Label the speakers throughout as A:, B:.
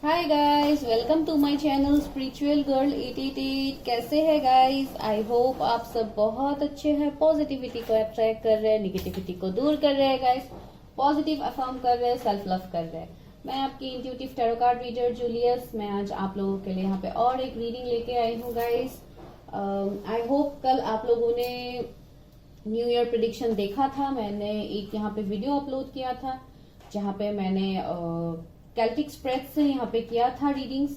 A: Hi guys, welcome to my channel spiritual girl 888। कैसे हैं guys? I hope आप सब बहुत अच्छे हैं। पॉजिटिविटी को अट्रैक्ट कर रहे हैं, निगेटिविटी को दूर कर रहे हैं गाइस, पॉजिटिव अफर्म कर रहे हैं, सेल्फ लव कर रहे हैं। मैं आपकी intuitive tarot card reader Julius. मैं आज आप लोगों के लिए यहाँ पे और एक रीडिंग लेके आई हूँ गाइस। आई होप कल आप लोगों ने न्यू ईयर प्रिडिक्शन देखा था। मैंने एक यहाँ पे वीडियो अपलोड किया था जहाँ पे मैंने कैल्टिक स्प्रेड से यहाँ पे किया था रीडिंग्स।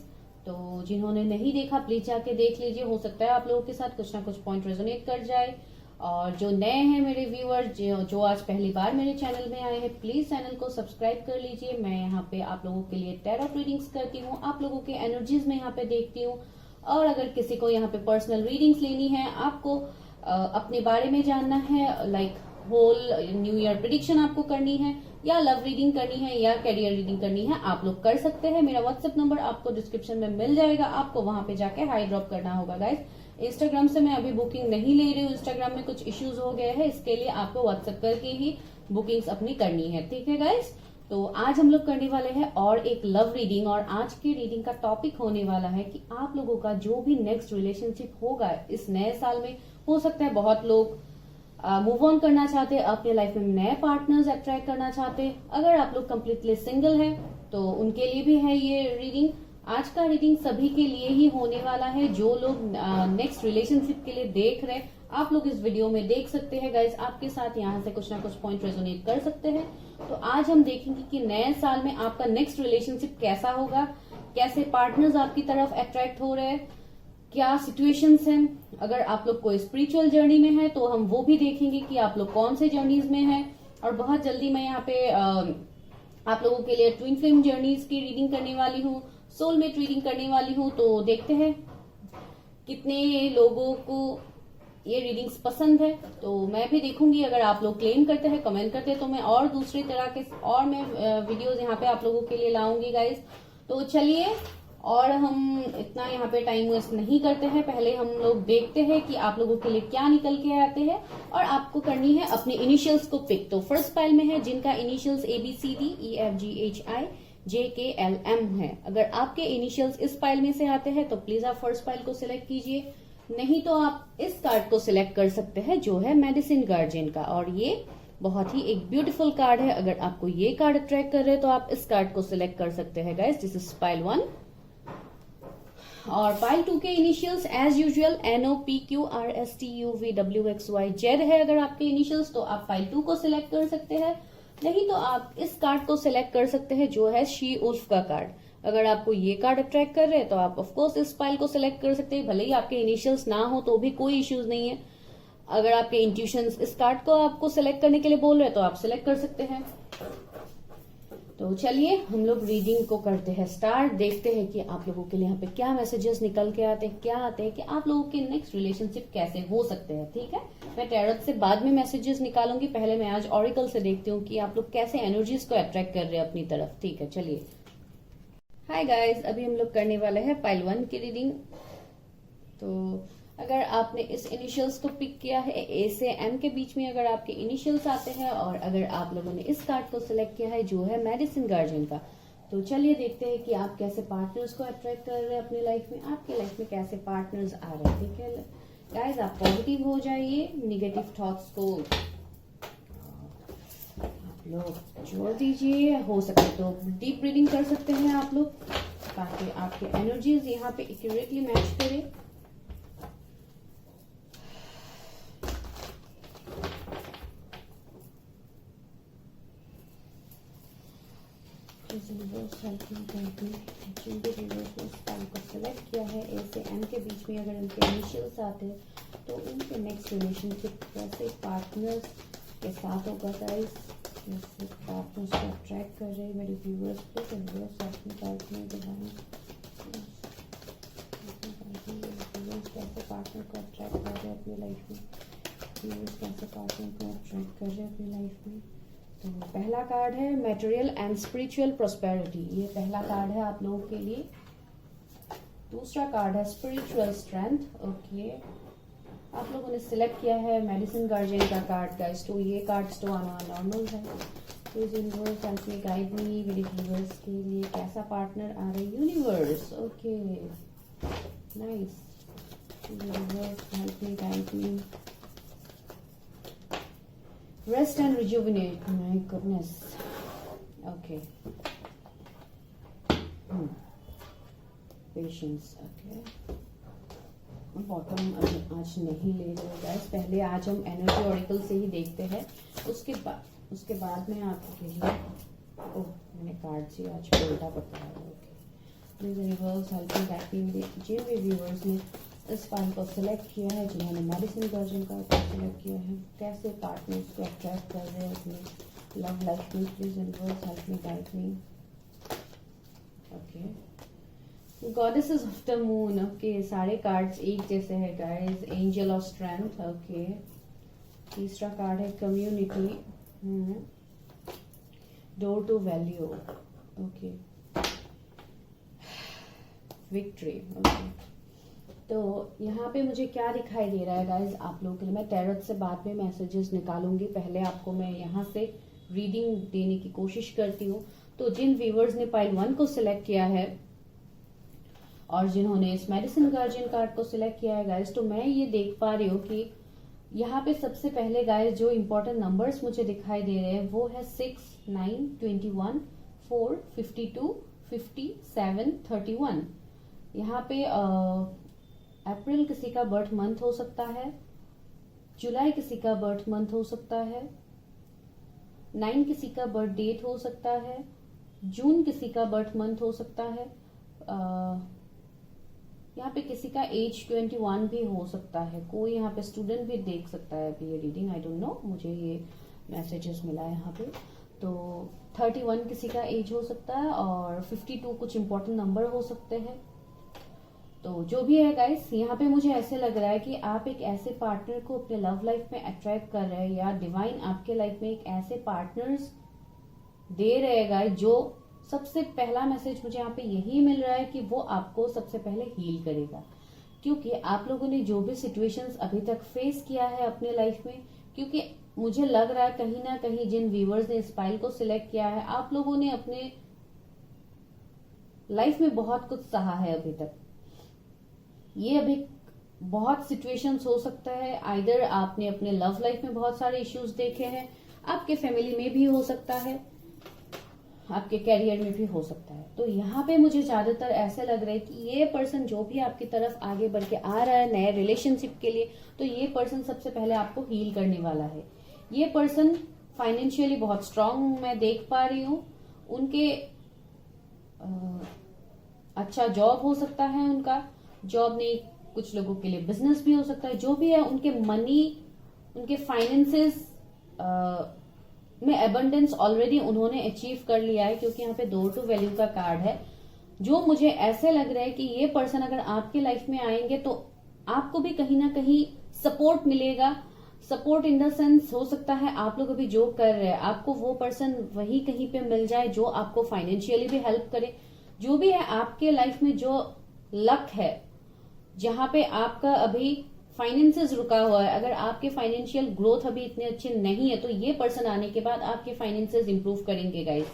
A: तो जिन्होंने नहीं देखा प्लीज जाके देख लीजिए। हो सकता है आप लोगों के साथ कुछ ना कुछ पॉइंट रेजोनेट कर जाए। और जो नए हैं मेरे व्यूअर्स, जो आज पहली बार मेरे चैनल में आए हैं, प्लीज चैनल को सब्सक्राइब कर लीजिए। मैं यहाँ पे आप लोगों के लिए टैरो रीडिंग्स करती हूँ, आप लोगों के एनर्जीज में यहाँ पे देखती हूँ। और अगर किसी को यहाँ पे पर्सनल रीडिंग्स लेनी है, आपको अपने बारे में जानना है, like whole new year prediction आपको करनी है, या लव रीडिंग करनी है, या कैरियर रीडिंग करनी है, आप लोग कर सकते हैं। मेरा व्हाट्सएप नंबर आपको डिस्क्रिप्शन में मिल जाएगा। आपको वहां पे जाके हाई ड्रॉप करना होगा गाइस। इंस्टाग्राम से मैं अभी बुकिंग नहीं ले रही हूँ, इंस्टाग्राम में कुछ इश्यूज हो गए हैं, इसके लिए आपको व्हाट्सएप करके ही बुकिंग्स अपनी करनी है, ठीक है गाइस। तो आज हम लोग करने वाले हैं और एक लव रीडिंग। और आज की रीडिंग का टॉपिक होने वाला है कि आप लोगों का जो भी नेक्स्ट रिलेशनशिप होगा इस नए साल में, हो सकता है बहुत लोग मूव ऑन करना चाहते हैं, अपने लाइफ में नए पार्टनर्स अट्रैक्ट करना चाहते हैं। अगर आप लोग कंप्लीटली सिंगल हैं तो उनके लिए भी है ये रीडिंग। आज का रीडिंग सभी के लिए ही होने वाला है। जो लोग नेक्स्ट रिलेशनशिप के लिए देख रहे हैं, आप लोग इस वीडियो में देख सकते हैं गाइस। आपके साथ यहाँ से कुछ ना कुछ पॉइंट रेजोनेट कर सकते हैं। तो आज हम देखेंगे कि नए साल में आपका नेक्स्ट रिलेशनशिप कैसा होगा, कैसे पार्टनर्स आपकी तरफ अट्रैक्ट हो रहे हैं, क्या सिचुएशंस हैं। अगर आप लोग कोई स्पिरिचुअल जर्नी में है तो हम वो भी देखेंगे कि आप लोग कौन से जर्नीज में हैं। और बहुत जल्दी मैं यहाँ पे आप लोगों के लिए ट्विन फ्लेम जर्नीज की रीडिंग करने वाली हूँ, सोलमेट रीडिंग करने वाली हूँ। तो देखते हैं कितने लोगों को ये रीडिंग्स पसंद है। तो मैं भी देखूंगी, अगर आप लोग क्लेम करते हैं, कमेंट करते हैं, तो मैं और दूसरी तरह के और मैं वीडियोज यहाँ पे आप लोगों के लिए लाऊंगी गाइस। तो चलिए, और हम इतना यहाँ पे टाइम वेस्ट नहीं करते हैं, पहले हम लोग देखते हैं कि आप लोगों के लिए क्या निकल के आते हैं। और आपको करनी है अपने इनिशियल्स को पिक। तो फर्स्ट पाइल में है जिनका इनिशियल्स ABCDEFGHIJKLM है। अगर आपके इनिशियल्स इस पाइल में से आते हैं तो प्लीज आप फर्स्ट पाइल को सिलेक्ट कीजिए। नहीं तो आप इस कार्ड को सिलेक्ट कर सकते हैं जो है मेडिसिन गार्जियन का। और ये बहुत ही एक ब्यूटीफुल कार्ड है। अगर आपको ये कार्ड अट्रैक्ट कर रहे हैं तो आप इस कार्ड को सिलेक्ट कर सकते हैं गाइस। This is pile 1। और पाइल 2 के इनिशियल्स एज यूजुअल NOPQRSTUVWXYZ है। अगर आपके इनिशियल्स तो आप पाइल 2 को सिलेक्ट कर सकते हैं। नहीं तो आप इस कार्ड को सिलेक्ट कर सकते हैं जो है शी उल्फ का कार्ड। अगर आपको ये कार्ड अट्रैक्ट कर रहे हैं तो आप ऑफकोर्स इस पाइल को सिलेक्ट कर सकते हैं। भले ही आपके इनिशियल्स ना हो तो भी कोई इश्यूज नहीं है। अगर आपके इंट्यूशंस इस कार्ड को आपको सिलेक्ट करने के लिए बोल रहे हैं तो आप सिलेक्ट कर सकते हैं। तो चलिए हम लोग रीडिंग को करते हैं स्टार्ट। देखते हैं कि आप लोगों के लिए यहाँ पे क्या मैसेजेस निकल के आते हैं, क्या आते हैं कि आप लोगों के नेक्स्ट रिलेशनशिप कैसे हो सकते हैं, ठीक है। मैं टैरोट से बाद में मैसेजेस निकालूंगी, पहले मैं आज ऑरिकल से देखती हूँ कि आप लोग कैसे एनर्जीज को अट्रैक्ट कर रहे हैं अपनी तरफ, ठीक है। चलिए, हाय गाइस, अभी हम लोग करने वाले हैं पाइल 1 की रीडिंग। तो अगर आपने इस इनिशियल्स को पिक किया है, ए से एम के बीच में अगर आपके इनिशियल्स आते हैं, और अगर आप लोगों ने इस कार्ड को सिलेक्ट किया है जो है मेडिसिन गार्जियन का, तो चलिए देखते हैं कि आप कैसे पार्टनर्स को अट्रैक्ट कर रहे हैं अपनी लाइफ में। आपके लाइफ में कैसे पार्टनर्स आ रहे हैं, ठीक है गाइस। आप पॉजिटिव हो जाइए, निगेटिव थॉट्स को आप लोग छोड़ दीजिए। हो सके तो डीप ब्रीदिंग कर सकते हैं आप लोग, ताकि आपके एनर्जीज यहाँ पे एक्यूरेटली मैच करें। को सिलेक्ट किया है ए से एम के बीच में, अगर उनके इनिशियल्स आते हैं तो उनके नेक्स्ट रिलेशनशिप कैसे पार्टनर्स के साथ होगा गाइस। कैसे पार्टनर्स को अट्रैक्ट कर रहे हैं मेरे व्यूअर्स को। कैसे पार्टनर को अट्रैक्ट कर रहे हैं अपनी लाइफ में, व्यूअर्स कैसे पार्टनर को अट्रैक्ट कर रहे हैं अपनी लाइफ में। तो पहला कार्ड है मटेरियल एंड स्पिरिचुअल प्रोस्पेरिटी, ये पहला कार्ड है आप लोगों के लिए। दूसरा कार्ड है स्पिरिचुअल स्ट्रेंथ। ओके, आप लोगों ने सिलेक्ट किया है मेडिसिन गार्जियन का कार्ड गाइस। तो ये कार्ड्स तो आना नॉर्मल है। Please universe help me guide मी, मेरे व्यूअर्स के लिए कैसा पार्टनर आ रहा है universe. Okay nice, universe help me guide me, rest and rejuvenate, my goodness. Okay patience. Okay bottom आज नहीं ले रहे गाइस, पहले आज हम एनर्जी ऑरिकल से ही देखते हैं, उसके बाद में आपके लिए ओह मैंने कार्ड से आज उल्टा पड़ता है। Okay please universe help me guide me, जिन भी व्यूअर्स ने इस फाइल को सिलेक्ट किया है, जिन्होंने मेडिसिन वर्जन का सिलेक्ट किया है, कैसे पार्टनर्स को अट्रैक्ट कर रहे हैं अपनी लव लाइफ में, please universe help me guide me. Okay goddesses of the moon. Okay सारे कार्ड्स एक जैसे हैं guys, angel of strength. Okay तीसरा कार्ड है community, door to value. Okay victory. Okay तो यहाँ पे मुझे क्या दिखाई दे रहा है गाइज आप लोगों के लिए, मैं टैरोट से बाद में मैसेजेस निकालूंगी, पहले आपको मैं यहाँ से रीडिंग देने की कोशिश करती हूँ। तो जिन व्यूअर्स ने पाइल 1 को सिलेक्ट किया है और जिन्होंने इस मेडिसिन गार्जियन कार्ड को सिलेक्ट किया है गाइज, तो मैं ये देख पा रही हूँ कि यहाँ पे सबसे पहले गाइज जो इम्पोर्टेंट नंबर्स मुझे दिखाई दे रहे हैं वो है 6, 9, 21, 4, 52, 57, 31। यहाँ पे अप्रैल किसी का बर्थ मंथ हो सकता है, जुलाई किसी का बर्थ मंथ हो सकता है, 9 किसी का बर्थ डेट हो सकता है, जून किसी का बर्थ मंथ हो सकता है, यहाँ पे किसी का एज 21 भी हो सकता है, कोई यहाँ पे स्टूडेंट भी देख सकता है अभी ये रीडिंग, आई डोंट नो, मुझे ये मैसेजेस मिला है यहाँ पे। तो 31 किसी का एज हो सकता है और 52 कुछ इंपॉर्टेंट नंबर हो सकते हैं। तो जो भी है गाइस यहाँ पे मुझे ऐसे लग रहा है कि आप एक ऐसे पार्टनर को अपने लव लाइफ में अट्रैक्ट कर रहे हैं, या डिवाइन आपके लाइफ में एक ऐसे पार्टनर्स दे रहे हैं गाइस, जो सबसे पहला मैसेज मुझे यहाँ पे यही मिल रहा है कि वो आपको सबसे पहले हील करेगा, क्योंकि आप लोगों ने जो भी सिचुएशंस अभी तक फेस किया है अपने लाइफ में, क्योंकि मुझे लग रहा है कहीं ना कहीं जिन व्यूअर्स ने इस फाइल को सिलेक्ट किया है, आप लोगों ने अपने लाइफ में बहुत कुछ सहा है अभी तक। ये अभी बहुत सिचुएशंस हो सकता है, आइदर आपने अपने लव लाइफ में बहुत सारे इश्यूज देखे हैं, आपके फैमिली में भी हो सकता है, आपके कैरियर में भी हो सकता है। तो यहाँ पे मुझे ज्यादातर ऐसे लग रहा है कि ये पर्सन जो भी आपकी तरफ आगे बढ़ के आ रहा है नए रिलेशनशिप के लिए, तो ये पर्सन सबसे पहले आपको हील करने वाला है। ये पर्सन फाइनेंशियली बहुत स्ट्रांग मैं देख पा रही हूँ, उनके अच्छा जॉब हो सकता है, उनका जॉब नहीं, कुछ लोगों के लिए बिजनेस भी हो सकता है, जो भी है उनके मनी, उनके फाइनेंसेस में एबंडेंस ऑलरेडी उन्होंने अचीव कर लिया है, क्योंकि यहाँ पे डोर टू वैल्यू का कार्ड है। जो मुझे ऐसे लग रहा है कि ये पर्सन अगर आपके लाइफ में आएंगे तो आपको भी कहीं ना कहीं सपोर्ट मिलेगा। सपोर्ट इन द सेंस हो सकता है आप लोग अभी जो कर रहे हैं आपको वो पर्सन वही कहीं पे मिल जाए जो आपको फाइनेंशियली भी हेल्प करे। जो भी है आपके लाइफ में जो लक है, जहां पे आपका अभी फाइनेंसेस रुका हुआ है, अगर आपके फाइनेंशियल ग्रोथ अभी इतने अच्छे नहीं है, तो ये पर्सन आने के बाद आपके फाइनेंसेस इंप्रूव करेंगे गाइस।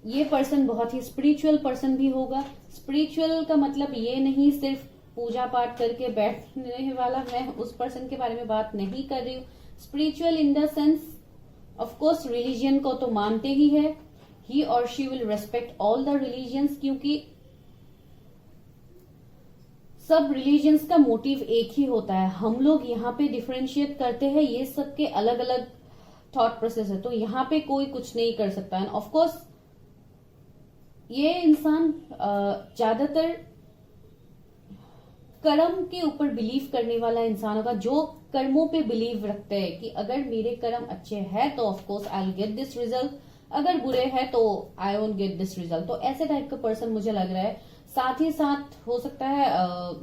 A: ये पर्सन बहुत ही स्पिरिचुअल पर्सन भी होगा। स्पिरिचुअल का मतलब ये नहीं सिर्फ पूजा पाठ करके बैठने वाला, मैं उस पर्सन के बारे में बात नहीं कर रही हूँ। Spiritual in the sense of course religion को तो मानते ही है, ही और she will respect all the religions, क्योंकि सब रिलीजियंस का मोटिव एक ही होता है। हम लोग यहाँ पे डिफरेंशिएट करते हैं, ये सबके अलग अलग थॉट प्रोसेस है, तो यहाँ पे कोई कुछ नहीं कर सकता है। ऑफ कोर्स ये इंसान ज्यादातर कर्म के ऊपर बिलीव करने वाला इंसान होगा, जो कर्मों पे बिलीव रखते हैं कि अगर मेरे कर्म अच्छे हैं तो of course I will get this result, अगर बुरे हैं तो I won't get this result. तो ऐसे टाइप का पर्सन मुझे लग रहा है। साथ ही साथ हो सकता है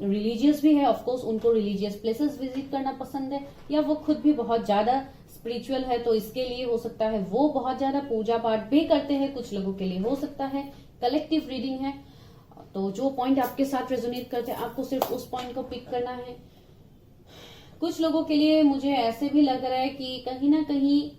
A: रिलीजियस भी है, ऑफ कोर्स उनको रिलीजियस प्लेसेस विजिट करना पसंद है, या वो खुद भी बहुत ज्यादा स्पिरिचुअल है, तो इसके लिए हो सकता है वो बहुत ज्यादा पूजा पाठ भी करते हैं। कुछ लोगों के लिए हो सकता है कलेक्टिव रीडिंग है, तो जो पॉइंट आपके साथ रेजोनेट करते हैं आपको सिर्फ उस पॉइंट को पिक करना है। कुछ लोगों के लिए मुझे ऐसे भी लग रहा है कि कहीं ना कहीं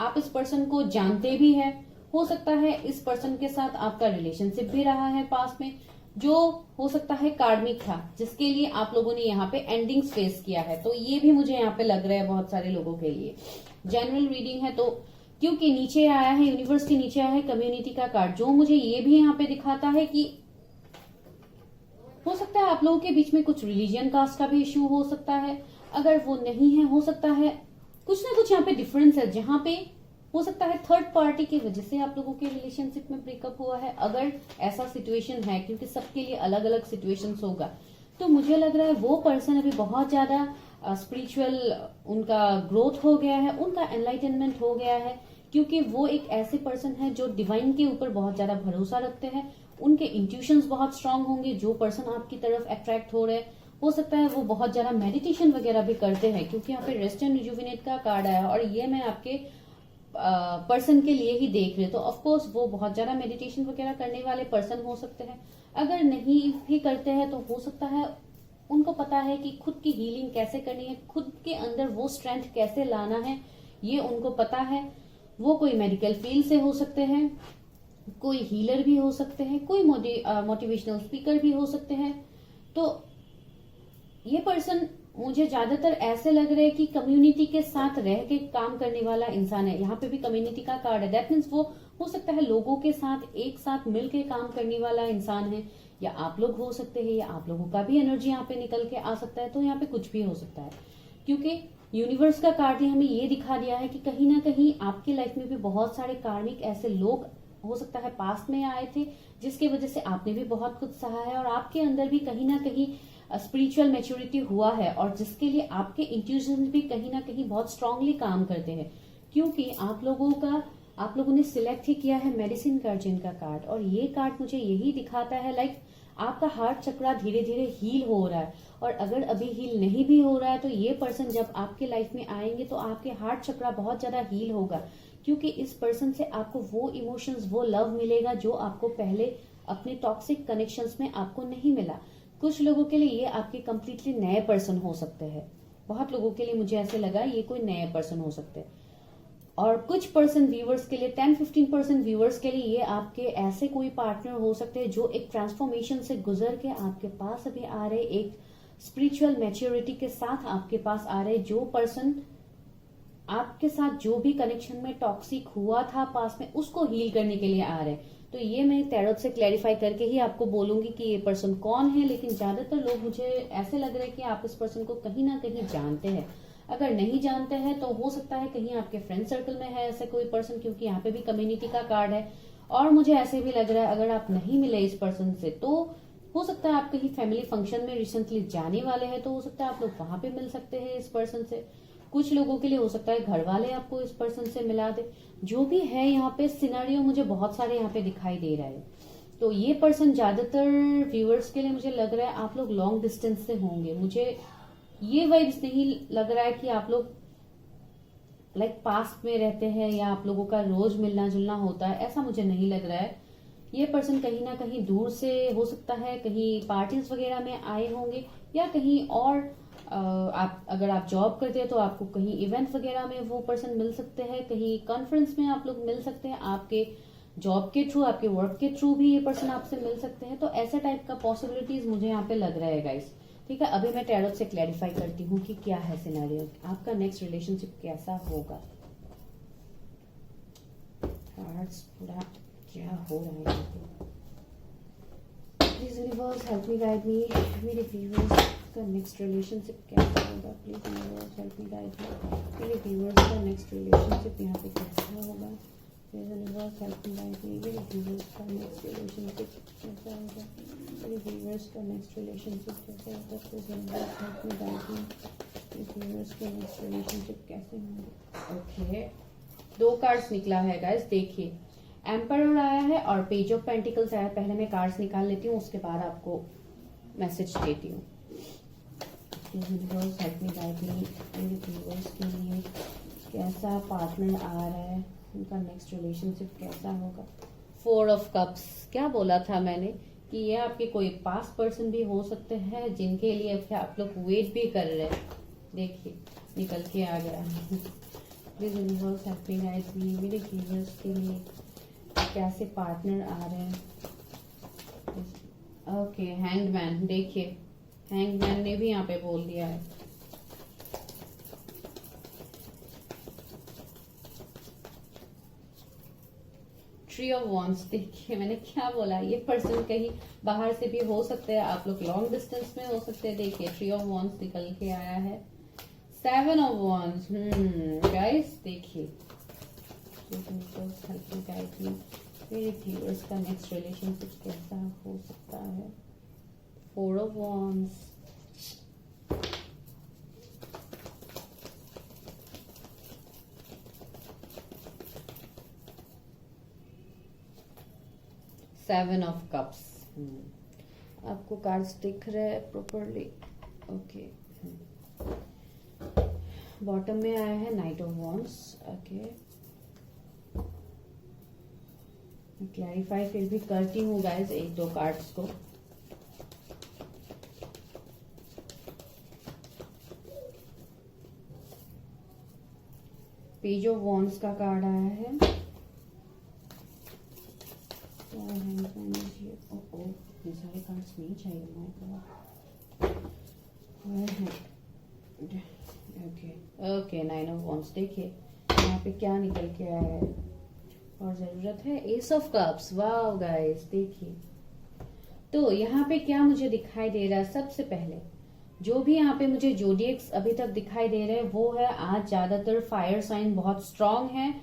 A: आप इस पर्सन को जानते भी हैं, हो सकता है इस पर्सन के साथ आपका रिलेशनशिप भी रहा है पास में, जो हो सकता है कार्मिक था, जिसके लिए आप लोगों ने यहाँ पे एंडिंग्स फेस किया है। तो ये भी मुझे यहाँ पे लग रहा है बहुत सारे लोगों के लिए। जनरल रीडिंग है, तो क्योंकि नीचे आया है यूनिवर्स के नीचे आया है कम्युनिटी का कार्ड, जो मुझे ये भी यहाँ पे दिखाता है कि हो सकता है आप लोगों के बीच में कुछ रिलीजियन कास्ट का भी इश्यू हो सकता है। अगर वो नहीं है, हो सकता है कुछ ना कुछ यहाँ पे डिफरेंस है, जहां पे हो सकता है थर्ड पार्टी की वजह से आप लोगों के रिलेशनशिप में ब्रेकअप हुआ है। अगर ऐसा सिचुएशन है, क्योंकि सबके लिए अलग अलग सिचुएशंस होगा, तो मुझे लग रहा है वो पर्सन अभी बहुत ज्यादा स्पिरिचुअल उनका ग्रोथ हो गया है, उनका एनलाइटनमेंट हो गया है, क्योंकि वो एक ऐसे पर्सन है जो डिवाइन के ऊपर बहुत ज्यादा भरोसा रखते हैं। उनके इंट्यूशंस बहुत स्ट्रांग होंगे। जो पर्सन आपकी तरफ अट्रैक्ट हो रहे हैं, हो सकता है वो बहुत ज्यादा मेडिटेशन वगैरह भी करते हैं, क्योंकि यहाँ पे रेस्ट एंड रिजुविनेट का कार्ड आया है और ये मैं आपके पर्सन के लिए ही देख रही हूँ। तो ऑफकोर्स वो बहुत ज्यादा मेडिटेशन वगैरह करने वाले पर्सन हो सकते हैं। अगर नहीं भी करते हैं तो हो सकता है उनको पता है कि खुद की हीलिंग कैसे करनी है, खुद के अंदर वो स्ट्रेंथ कैसे लाना है, ये उनको पता है। वो कोई मेडिकल फील्ड से हो सकते हैं, कोई हीलर भी हो सकते हैं, कोई मोटिवेशनल स्पीकर भी हो सकते हैं। तो ये पर्सन मुझे ज्यादातर ऐसे लग रहे हैं कि कम्युनिटी के साथ रह के काम करने वाला इंसान है। यहाँ पे भी कम्युनिटी का कार्ड है, दैट मीन्स वो हो सकता है लोगों के साथ एक साथ मिलके काम करने वाला इंसान है, या आप लोग हो सकते हैं, या आप लोगों का भी एनर्जी यहाँ पे निकल के आ सकता है। तो यहाँ पे कुछ भी हो सकता है, क्योंकि यूनिवर्स का कार्ड ने हमें ये दिखा दिया है कि कहीं ना कहीं आपकी लाइफ में भी बहुत सारे कार्मिक ऐसे लोग हो सकता है पास्ट में आए थे, जिसकी वजह से आपने भी बहुत कुछ सहा है और आपके अंदर भी कहीं ना कहीं स्पिरिचुअल मैच्योरिटी हुआ है, और जिसके लिए आपके इंट्यूशन भी कहीं ना कहीं बहुत स्ट्रांगली काम करते हैं, क्योंकि आप लोगों ने सिलेक्ट ही किया है मेडिसिन गार्जियन का कार्ड। और ये कार्ड मुझे यही दिखाता है लाइक आपका हार्ट चक्रा धीरे धीरे हील हो रहा है, और अगर अभी हील नहीं भी हो रहा है तो ये पर्सन जब आपके लाइफ में आएंगे तो आपके हार्ट चक्रा बहुत ज्यादा हील होगा, क्योंकि इस पर्सन से आपको वो इमोशंस, वो लव मिलेगा जो आपको पहले अपने टॉक्सिक कनेक्शंस में आपको नहीं मिला। कुछ लोगों के लिए ये आपके कंप्लीटली नए पर्सन हो सकते हैं। बहुत लोगों के लिए मुझे ऐसे लगा ये कोई नए पर्सन हो सकते हैं, और कुछ पर्सन व्यूवर्स के लिए 10-15% व्यूवर्स के लिए ये आपके ऐसे कोई पार्टनर हो सकते हैं जो एक ट्रांसफॉर्मेशन से गुजर के आपके पास अभी आ रहे, एक स्पिरिचुअल मैच्योरिटी के साथ आपके पास आ रहे। जो पर्सन आपके साथ जो भी कनेक्शन में टॉक्सिक हुआ था पास में, उसको हील करने के लिए आ रहे हैं। तो ये मैं टैरोट से क्लैरिफाई करके ही आपको बोलूंगी कि ये पर्सन कौन है, लेकिन ज्यादातर लोग मुझे ऐसे लग रहे हैं कि आप इस पर्सन को कहीं ना कहीं जानते हैं। अगर नहीं जानते हैं तो हो सकता है कहीं आपके फ्रेंड सर्कल में है ऐसे कोई पर्सन, क्योंकि यहाँ पे भी कम्युनिटी का कार्ड है। और मुझे ऐसे भी लग रहा है अगर आप नहीं मिले इस पर्सन से तो हो सकता है आप कहीं फैमिली फंक्शन में रिसेंटली जाने वाले हैं, तो हो सकता है आप लोग वहां पे मिल सकते हैं इस पर्सन से। कुछ लोगों के लिए हो सकता है घर वाले आपको इस पर्सन से मिला दे। जो भी है यहाँ पे सिनेरियो मुझे बहुत सारे यहाँ पे दिखाई दे रहा है। तो ये पर्सन ज्यादातर व्यूअर्स के लिए मुझे लग रहा है आप लोग लॉन्ग डिस्टेंस से होंगे। मुझे ये वाइब्स नहीं लग रहा है कि आप लोग लाइक पास में रहते हैं या आप लोगों का रोज मिलना जुलना होता है, ऐसा मुझे नहीं लग रहा है। ये पर्सन कहीं ना कहीं दूर से हो सकता है, कहीं पार्टीज वगैरह में आए होंगे, या कहीं और अगर आप जॉब करते हैं तो आपको कहीं इवेंट वगैरह में वो पर्सन मिल सकते हैं, कहीं कॉन्फ्रेंस में आप लोग मिल सकते हैं, आपके जॉब के थ्रू, आपके वर्क के थ्रू भी ये पर्सन आपसे मिल सकते हैं। तो ऐसा टाइप का पॉसिबिलिटीज मुझे यहाँ पे लग रहा है गाइस। ठीक है, अभी मैं टैरोट से क्लैरिफाई करती हूँ कि क्या है सिनेरियो, आपका नेक्स्ट रिलेशनशिप कैसा होगा, कार्ड्स पूरा क्या हो रहा है। Please universe help me guide मी, मेरे व्यूअर्स का नेक्स्ट रिलेशनशिप कैसा होगा। Please universe help me guide मी, मेरे व्यूअर्स का नेक्स्ट रिलेशनशिप यहाँ पे कैसा होगा। Please universe help me guide मी, मेरे व्यूअर्स का नेक्स्ट रिलेशनशिप कैसा होगा। मेरे व्यूअर्स का नेक्स्ट रिलेशनशिप कैसा होगा। Please universe help me guide मी, मेरे व्यूअर्स का नेक्स्ट रिलेशनशिप कैसे होगा। ओके, 2 कार्ड्स निकला है गाइस, देखिए एम्परर आया है और पेज ऑफ पेंटिकल्स आया है। पहले मैं कार्ड्स निकाल लेती हूँ, उसके बाद आपको मैसेज देती हूँ। यूनिवर्स हेल्प मी गाइड मी, मेरे व्यूअर्स के लिए कैसा पार्टनर आ रहा है, उनका नेक्स्ट रिलेशनशिप कैसा होगा। 4 ऑफ कप्स, क्या बोला था मैंने कि ये आपके कोई पास पर्सन भी हो सकते हैं जिनके लिए आप लोग वेट भी कर रहे हैं। देखिए निकल के आ गया please universe help me guide मी, मेरे व्यूअर्स के लिए कैसे पार्टनर आ रहे हैं। ओके, हैंगमैन, देखिए हैंगमैन ने भी यहाँ पे बोल दिया है। ट्री ऑफ वॉन्ड्स, देखिए मैंने क्या बोला, ये पर्सन कहीं बाहर से भी हो सकते हैं, आप लोग लॉन्ग डिस्टेंस में हो सकते हैं। देखिए ट्री ऑफ वॉन्ड्स निकल के आया है। 7 ऑफ वॉन्ड्स, गाइस देखिए मेरे व्यूअर्स का नेक्स्ट रिलेशनशिप कैसा हो सकता है। 4 of wands, seven of cups. आपको कार्ड्स दिख रहे हैं प्रॉपरली? ओके, बॉटम में आया है night of wands. Okay, clarify फिर भी करती हूँ गाइज एक दो कार्ड्स को। पेज ऑफ वॉन्ड्स का कार्ड आया है। इतने सारे कार्ड्स नहीं चाहिए ओके 9 ऑफ वॉन्ड्स। देखिए यहाँ पे क्या निकल के आया है और जरूरत है एस ऑफ कप्स। वाह गाइस, देखिए तो यहाँ पे क्या मुझे दिखाई दे रहा है। सबसे पहले जो भी यहाँ पे मुझे जोडिएक्स अभी तक दिखाई दे रहे हैं वो है आज ज्यादातर फायर साइन बहुत स्ट्रांग है,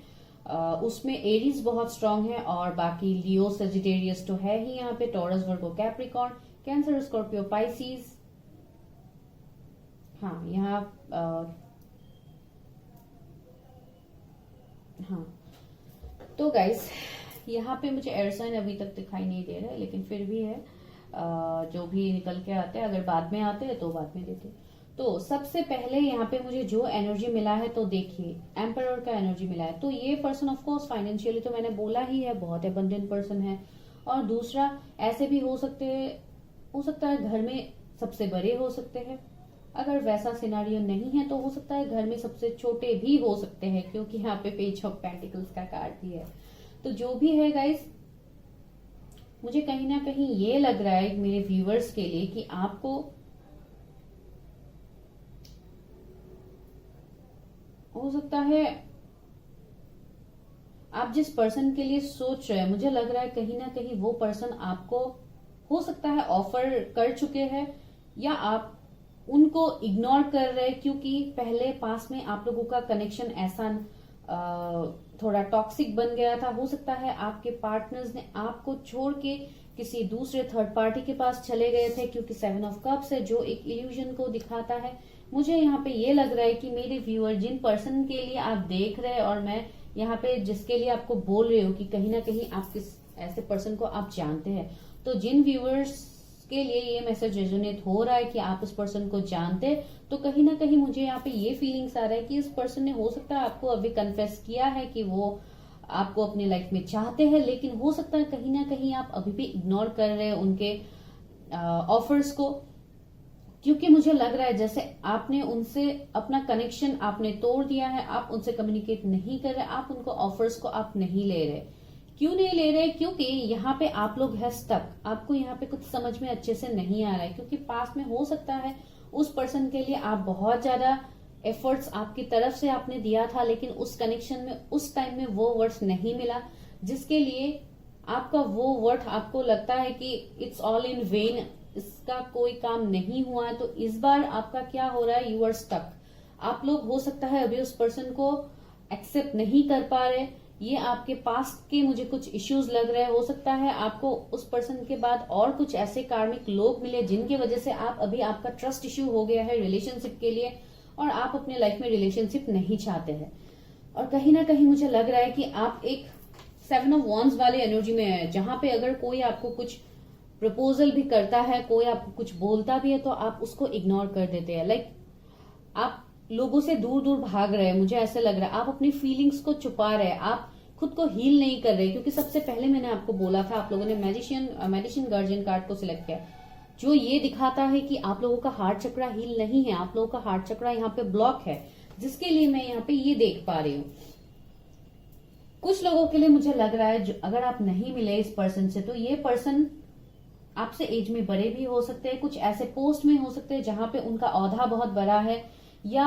A: उसमें एरीज बहुत स्ट्रांग है और बाकी लियो सेजिटेरियस तो है ही यहाँ पे, Taurus Virgo Capricorn cancer Scorpio Pisces. हाँ यहाँ हाँ तो गाइस यहाँ पे मुझे एयर साइन अभी तक दिखाई नहीं दे रहा है, लेकिन फिर भी है जो भी निकल के आते हैं, अगर बाद में आते हैं तो बाद में देते। तो सबसे पहले यहाँ पे मुझे जो एनर्जी मिला है तो देखिए एम्परर का एनर्जी मिला है। तो ये पर्सन ऑफ कोर्स फाइनेंशियली तो मैंने बोला ही है बहुत एबंडेंट पर्सन है, और दूसरा ऐसे भी हो सकता है घर में सबसे बड़े हो सकते हैं। अगर वैसा सिनारियो नहीं है तो हो सकता है घर में सबसे छोटे भी हो सकते हैं, क्योंकि यहाँ पे पेज ऑफ पेंटिकल्स का कार्ड भी है। तो जो भी है गाइस, मुझे कहीं ना कहीं ये लग रहा है मेरे व्यूअर्स के लिए कि आपको हो सकता है आप जिस पर्सन के लिए सोच रहे हैं, मुझे लग रहा है कहीं ना कहीं वो पर्सन आपको हो सकता है ऑफर कर चुके हैं, या आप उनको इग्नोर कर रहे हैं क्योंकि पहले पास में आप लोगों का कनेक्शन ऐसा थोड़ा टॉक्सिक बन गया था। हो सकता है आपके पार्टनर्स ने आपको छोड़ के किसी दूसरे थर्ड पार्टी के पास चले गए थे, क्योंकि 7 ऑफ कप्स है जो एक इल्यूजन को दिखाता है। मुझे यहाँ पे ये लग रहा है कि मेरे व्यूअर जिन पर्सन के लिए आप देख रहे हैं और मैं यहाँ पे जिसके लिए आपको बोल रही हूँ कि कहीं ना कहीं आप किस ऐसे पर्सन को आप जानते हैं, तो जिन व्यूअर्स के लिए ये मैसेज रेजोनेट हो रहा है कि आप उस पर्सन को जानते हैं, तो कहीं ना कहीं मुझे यहाँ पे ये फीलिंग्स आ रहा है कि इस पर्सन ने हो सकता है आपको अभी कन्फेस किया है कि वो आपको अपने लाइफ में चाहते हैं, लेकिन हो सकता है कहीं ना कहीं आप अभी भी इग्नोर कर रहे हैं उनके ऑफर्स को, क्योंकि मुझे लग रहा है जैसे आपने उनसे अपना कनेक्शन आपने तोड़ दिया है, आप उनसे कम्युनिकेट नहीं कर रहे, आप उनको ऑफर्स को आप नहीं ले रहे। क्यों नहीं ले रहे? क्योंकि यहाँ पे आप लोग है स्टक, आपको यहाँ पे कुछ समझ में अच्छे से नहीं आ रहा है, क्योंकि पास में हो सकता है उस पर्सन के लिए आप बहुत ज्यादा एफर्ट्स आपकी तरफ से आपने दिया था, लेकिन उस कनेक्शन में उस टाइम में वो वर्ड्स नहीं मिला जिसके लिए आपका वो वर्ड आपको लगता है कि इट्स ऑल इन वेन, इसका कोई काम नहीं हुआ है। तो इस बार आपका क्या हो रहा है, यू आर स्टक। आप लोग हो सकता है अभी उस पर्सन को एक्सेप्ट नहीं कर पा रहे, ये आपके पास के मुझे कुछ इश्यूज लग रहे हैं। हो सकता है आपको उस पर्सन के बाद और कुछ ऐसे कार्मिक लोग मिले जिनकी वजह से आप अभी आपका ट्रस्ट इश्यू हो गया है रिलेशनशिप के लिए, और आप अपने लाइफ में रिलेशनशिप नहीं चाहते हैं। और कहीं ना कहीं मुझे लग रहा है कि आप एक 7 ऑफ वॉन्ड्स वाले एनर्जी में है, जहां पे अगर कोई आपको कुछ प्रपोजल भी करता है, कोई आपको कुछ बोलता भी है, तो आप उसको इग्नोर कर देते हैं। लाइक आप लोगों से दूर दूर भाग रहे हैं, मुझे ऐसे लग रहा है आप अपनी फीलिंग्स को छुपा रहे हैं, आप खुद को हील नहीं कर रहे। क्योंकि सबसे पहले मैंने आपको बोला था, आप लोगों ने मैजिशियन गार्जियन कार्ड को सिलेक्ट किया, जो ये दिखाता है कि आप लोगों का हार्ट चक्रा हील नहीं है, आप लोगों का हार्ट चक्रा यहाँ पे ब्लॉक है, जिसके लिए मैं यहाँ पे ये देख पा रही हूँ। कुछ लोगों के लिए मुझे लग रहा है अगर आप नहीं मिले इस पर्सन से, तो ये पर्सन आपसे एज में बड़े भी हो सकते हैं, कुछ ऐसे पोस्ट में हो सकते हैं जहां पे उनका औहदा बहुत बड़ा है, या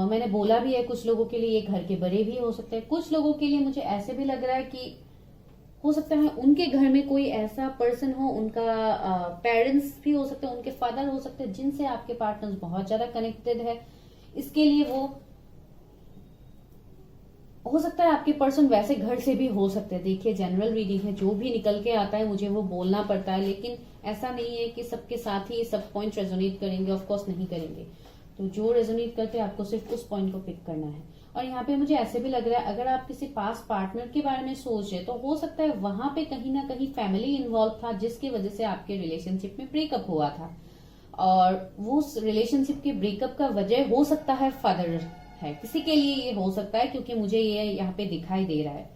A: मैंने बोला भी है कुछ लोगों के लिए ये घर के बड़े भी हो सकते हैं। कुछ लोगों के लिए मुझे ऐसे भी लग रहा है कि हो सकता है उनके घर में कोई ऐसा पर्सन हो, उनका पेरेंट्स भी हो सकते हैं, उनके फादर हो सकते हैं, जिनसे आपके पार्टनर्स बहुत ज्यादा कनेक्टेड है। इसके लिए वो हो सकता है आपके पर्सन वैसे घर से भी हो सकते हैं। देखिए जनरल रीडिंग है, जो भी निकल के आता है मुझे वो बोलना पड़ता है, लेकिन ऐसा नहीं है कि सबके साथ ही सब पॉइंट रेजोनेट करेंगे, ऑफ कोर्स नहीं करेंगे। तो जो रेजोनेट करते हैं आपको सिर्फ उस पॉइंट को पिक करना है। और यहाँ पे मुझे ऐसे भी लग रहा है अगर आप किसी पास पार्टनर के बारे में सोच रहे तो हो सकता है वहां पे कहीं ना कहीं फैमिली इन्वॉल्व था, जिसकी वजह से आपके रिलेशनशिप में ब्रेकअप हुआ था। और वो रिलेशनशिप के ब्रेकअप का वजह हो सकता है फादर है, किसी के लिए ये हो सकता है, क्योंकि मुझे ये यहाँ पे दिखाई दे रहा है।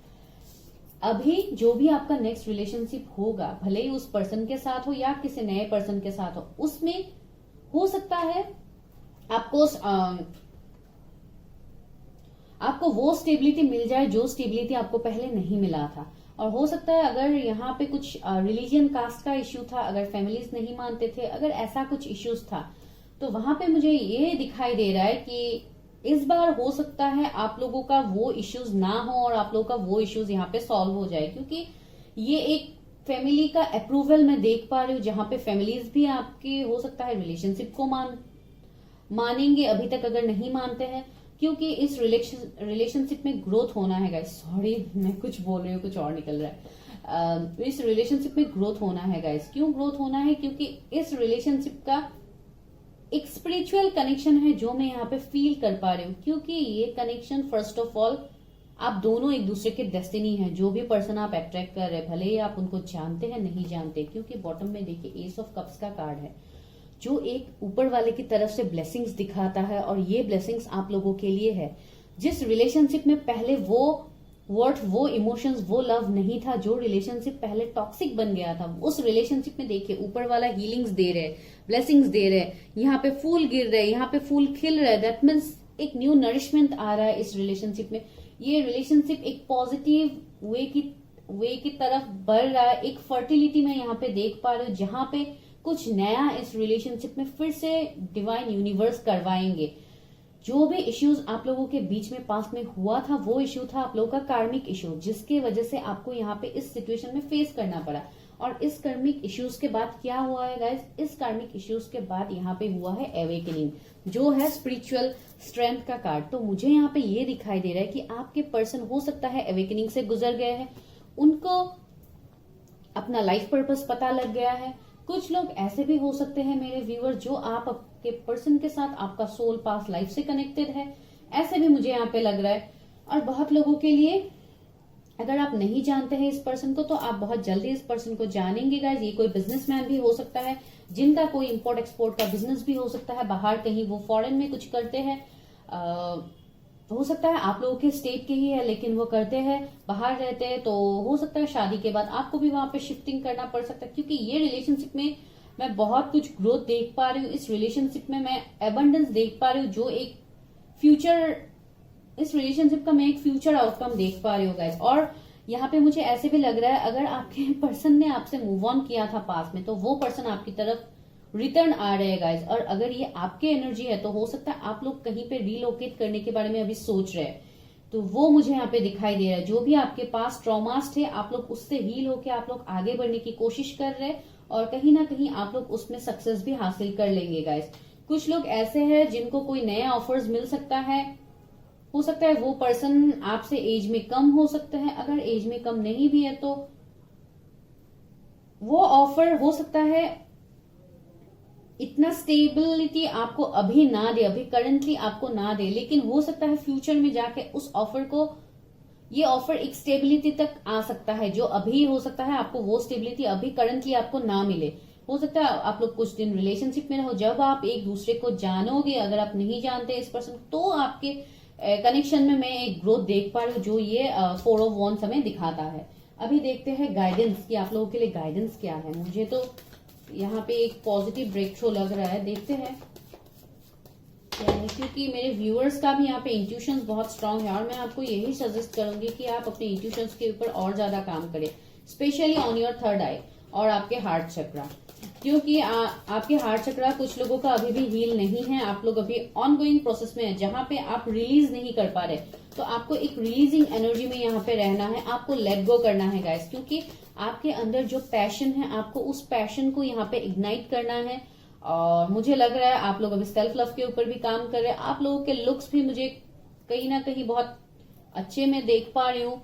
A: अभी जो भी आपका नेक्स्ट रिलेशनशिप होगा, भले ही उस पर्सन के साथ हो या किसी नए पर्सन के साथ हो, उसमें हो सकता है आपको वो स्टेबिलिटी मिल जाए जो स्टेबिलिटी आपको पहले नहीं मिला था। और हो सकता है अगर यहाँ पे कुछ रिलीजन कास्ट का इश्यू था, अगर फैमिलीज नहीं मानते थे, अगर ऐसा कुछ इश्यूज था, तो वहां पे मुझे ये दिखाई दे रहा है कि इस बार हो सकता है आप लोगों का वो इश्यूज ना हो और आप लोगों का वो इश्यूज यहाँ पे सॉल्व हो जाए, क्योंकि ये एक फैमिली का अप्रूवल मैं देख पा रही हूँ, जहां पे फैमिलीज भी आपके हो सकता है रिलेशनशिप को मानेंगे अभी तक अगर नहीं मानते हैं, क्योंकि इस रिलेशनशिप में ग्रोथ होना है गाइस। सॉरी मैं कुछ बोल रही हूँ, कुछ और निकल रहा है। इस रिलेशनशिप में ग्रोथ होना है गाइस। क्यों ग्रोथ होना है? क्योंकि इस रिलेशनशिप का एक स्पिरिचुअल कनेक्शन है जो मैं यहाँ पे फील कर पा रही हूँ, क्योंकि ये कनेक्शन फर्स्ट ऑफ ऑल आप दोनों एक दूसरे के डेस्टिनी है। जो भी पर्सन आप अट्रैक्ट कर रहे हैं, भले ही आप उनको जानते हैं नहीं जानते, क्योंकि बॉटम में देखिए एस ऑफ कप्स का कार्ड है जो एक ऊपर वाले की तरफ से ब्लेसिंग्स दिखाता है, और ये ब्लेसिंग्स आप लोगों के लिए है। जिस रिलेशनशिप में पहले वो वर्थ, वो इमोशंस, वो लव नहीं था, जो रिलेशनशिप पहले टॉक्सिक बन गया था, उस रिलेशनशिप में देखिए ऊपर वाला हीलिंग्स दे रहे, ब्लेसिंग्स दे रहे, यहाँ पे फूल गिर रहे, यहाँ पे फूल खिल रहे। दैट मीन्स एक न्यू नरिशमेंट आ रहा है इस रिलेशनशिप में। ये रिलेशनशिप एक पॉजिटिव वे की तरफ बढ़ रहा है। एक फर्टिलिटी में यहाँ पे देख पा रहे हो, जहां पे कुछ नया इस रिलेशनशिप में फिर से डिवाइन यूनिवर्स करवाएंगे। जो भी इश्यूज आप लोगों के बीच में पास्ट में हुआ था, वो इश्यू था आप लोगों का कार्मिक इश्यू, जिसकी वजह से आपको यहाँ पे इस सिचुएशन में फेस करना पड़ा। और इस कार्मिक इश्यूज के बाद क्या हुआ है गाइस? इस कार्मिक इश्यूज के बाद यहाँ पे हुआ है एवेकनिंग, जो है स्पिरिचुअल स्ट्रेंथ का कार्ड। तो मुझे यहाँ पे ये दिखाई दे रहा है कि आपके पर्सन हो सकता है एवेकनिंग से गुजर गए हैं, उनको अपना लाइफ पर्पस पता लग गया है। कुछ लोग ऐसे भी हो सकते हैं मेरे व्यूअर, जो आपके पर्सन के साथ आपका सोल पास्ट लाइफ से कनेक्टेड है, ऐसे भी मुझे यहाँ पे लग रहा है। और बहुत लोगों के लिए अगर आप नहीं जानते हैं इस पर्सन को, तो आप बहुत जल्दी इस पर्सन को जानेंगे गाइस। ये कोई बिजनेसमैन भी हो सकता है, जिनका कोई इंपोर्ट एक्सपोर्ट का बिजनेस भी हो सकता है, बाहर कहीं वो फॉरेन में कुछ करते हैं। हो सकता है आप लोगों के स्टेट के ही है, लेकिन वो करते हैं बाहर रहते हैं, तो हो सकता है शादी के बाद आपको भी वहां पे शिफ्टिंग करना पड़ सकता है, क्योंकि ये रिलेशनशिप में मैं बहुत कुछ ग्रोथ देख पा रही हूँ। इस रिलेशनशिप में मैं एबंडेंस देख पा रही हूँ, जो एक फ्यूचर, इस रिलेशनशिप का मैं एक फ्यूचर आउटकम देख पा रही हूँ गाइस। और यहाँ पे मुझे ऐसे भी लग रहा है अगर आपके पर्सन ने आपसे मूव ऑन किया था पास में, तो वो पर्सन आपकी तरफ रिटर्न आ रहे हैं गाइस। और अगर ये आपके एनर्जी है, तो हो सकता है आप लोग कहीं पे रिलोकेट करने के बारे में अभी सोच रहे हैं, तो वो मुझे यहाँ पे दिखाई दे रहा है। जो भी आपके पास ट्रॉमास थे, आप लोग उससे हील होके आप लोग आगे बढ़ने की कोशिश कर रहे हैं, और कहीं ना कहीं आप लोग उसमें सक्सेस भी हासिल कर लेंगे गाइस। कुछ लोग ऐसे हैं जिनको कोई नया ऑफर्स मिल सकता है, हो सकता है वो पर्सन आपसे एज में कम हो सकता है, अगर एज में कम नहीं भी है तो वो ऑफर हो सकता है इतना स्टेबिलिटी आपको अभी ना दे, अभी करंटली आपको ना दे, लेकिन हो सकता है फ्यूचर में जाके उस ऑफर को, ये ऑफर एक स्टेबिलिटी तक आ सकता है, जो अभी हो सकता है आपको वो स्टेबिलिटी अभी करंटली आपको ना मिले। हो सकता है आप लोग कुछ दिन रिलेशनशिप में रहो, जब आप एक दूसरे को जानोगे, अगर आप नहीं जानते इस पर्सन, तो आपके कनेक्शन में मैं एक ग्रोथ देख पा रही हूँ, जो ये 4 ऑफ वॉन्ड्स हमें दिखाता है। अभी देखते हैं गाइडेंस कि आप लोगों के लिए गाइडेंस क्या है। मुझे तो यहाँ पे एक पॉजिटिव ब्रेक थ्रू लग रहा है, देखते हैं क्या है, क्योंकि मेरे व्यूअर्स का भी यहाँ पे इंट्यूशंस बहुत स्ट्रांग है और मैं आपको यही सजेस्ट करूंगी कि आप अपने इंट्यूशंस के ऊपर और ज्यादा काम करें, स्पेशली ऑन योर थर्ड आई और आपके हार्ट चक्रा, क्योंकि आपके हार्ट चक्रा कुछ लोगों का अभी भी हील नहीं है। आप लोग अभी ऑन गोइंग प्रोसेस में है जहां पे आप रिलीज नहीं कर पा रहे, तो आपको एक रिलीजिंग एनर्जी में यहाँ पे रहना है, आपको लेट गो करना है गाइस, क्योंकि आपके अंदर जो पैशन है आपको उस पैशन को यहाँ पे इग्नाइट करना है। और मुझे लग रहा है आप लोग अभी सेल्फ लव के ऊपर भी काम कर रहे हैं। आप लोगों के लुक्स भी मुझे कहीं ना कहीं बहुत अच्छे मैं देख पा रही हूँ,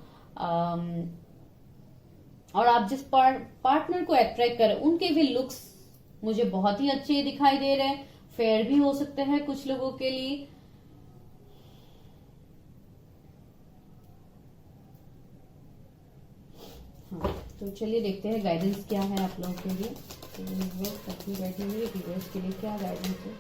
A: और आप जिस पार्टनर को अट्रैक्ट करें उनके भी लुक्स मुझे बहुत ही अच्छे दिखाई दे रहे हैं। फेयर भी हो सकते हैं कुछ लोगों के लिए। हाँ, तो चलिए देखते हैं गाइडेंस क्या है आप लोगों के लिए। तो बैठी हुई व्यूअर्स के लिए क्या गाइडेंस है।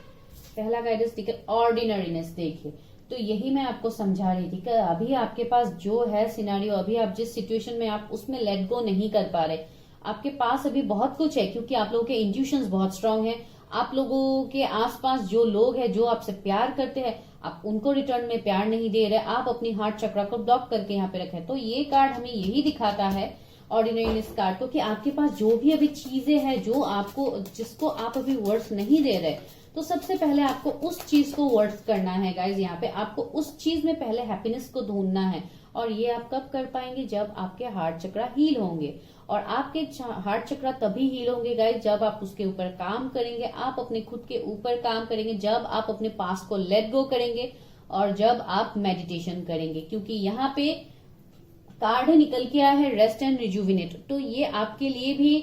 A: पहला गाइडेंस देखिए, ऑर्डिनरीनेस। देखिए, तो यही मैं आपको समझा रही थी कि अभी आपके पास जो है सिनेरियो, अभी आप जिस सिचुएशन में आप उसमें लेट गो नहीं कर पा रहे, आपके पास अभी बहुत कुछ है, क्योंकि आप लोगों के इंट्यूशंस बहुत स्ट्रांग है। आप लोगों के आसपास जो लोग हैं जो आपसे प्यार करते हैं, आप उनको रिटर्न में प्यार नहीं दे रहे, आप अपनी हार्ट चक्र को ब्लॉक करके यहाँ पे रखे। तो ये कार्ड हमें यही दिखाता है, ऑर्डिनरीनेस कार्ड, तो कि आपके पास जो भी अभी चीजें हैं जो आपको, जिसको आप अभी वर्ड्स नहीं दे रहे, तो सबसे पहले आपको उस चीज को वर्ड्स करना है गाइज। यहाँ पे आपको उस चीज में पहले हैप्पीनेस को ढूंढना है, और ये आप कब कर पाएंगे, जब आपके हार्ट चक्र हील होंगे। और आपके हार्ट चक्र तभी हील होंगे गाइज जब आप उसके ऊपर काम करेंगे, आप अपने खुद के ऊपर काम करेंगे, जब आप अपने पास्ट को लेट गो करेंगे और जब आप मेडिटेशन करेंगे। क्योंकि यहाँ पे कार्ड निकल के आया है रेस्ट एंड रिजुविनेट, तो ये आपके लिए भी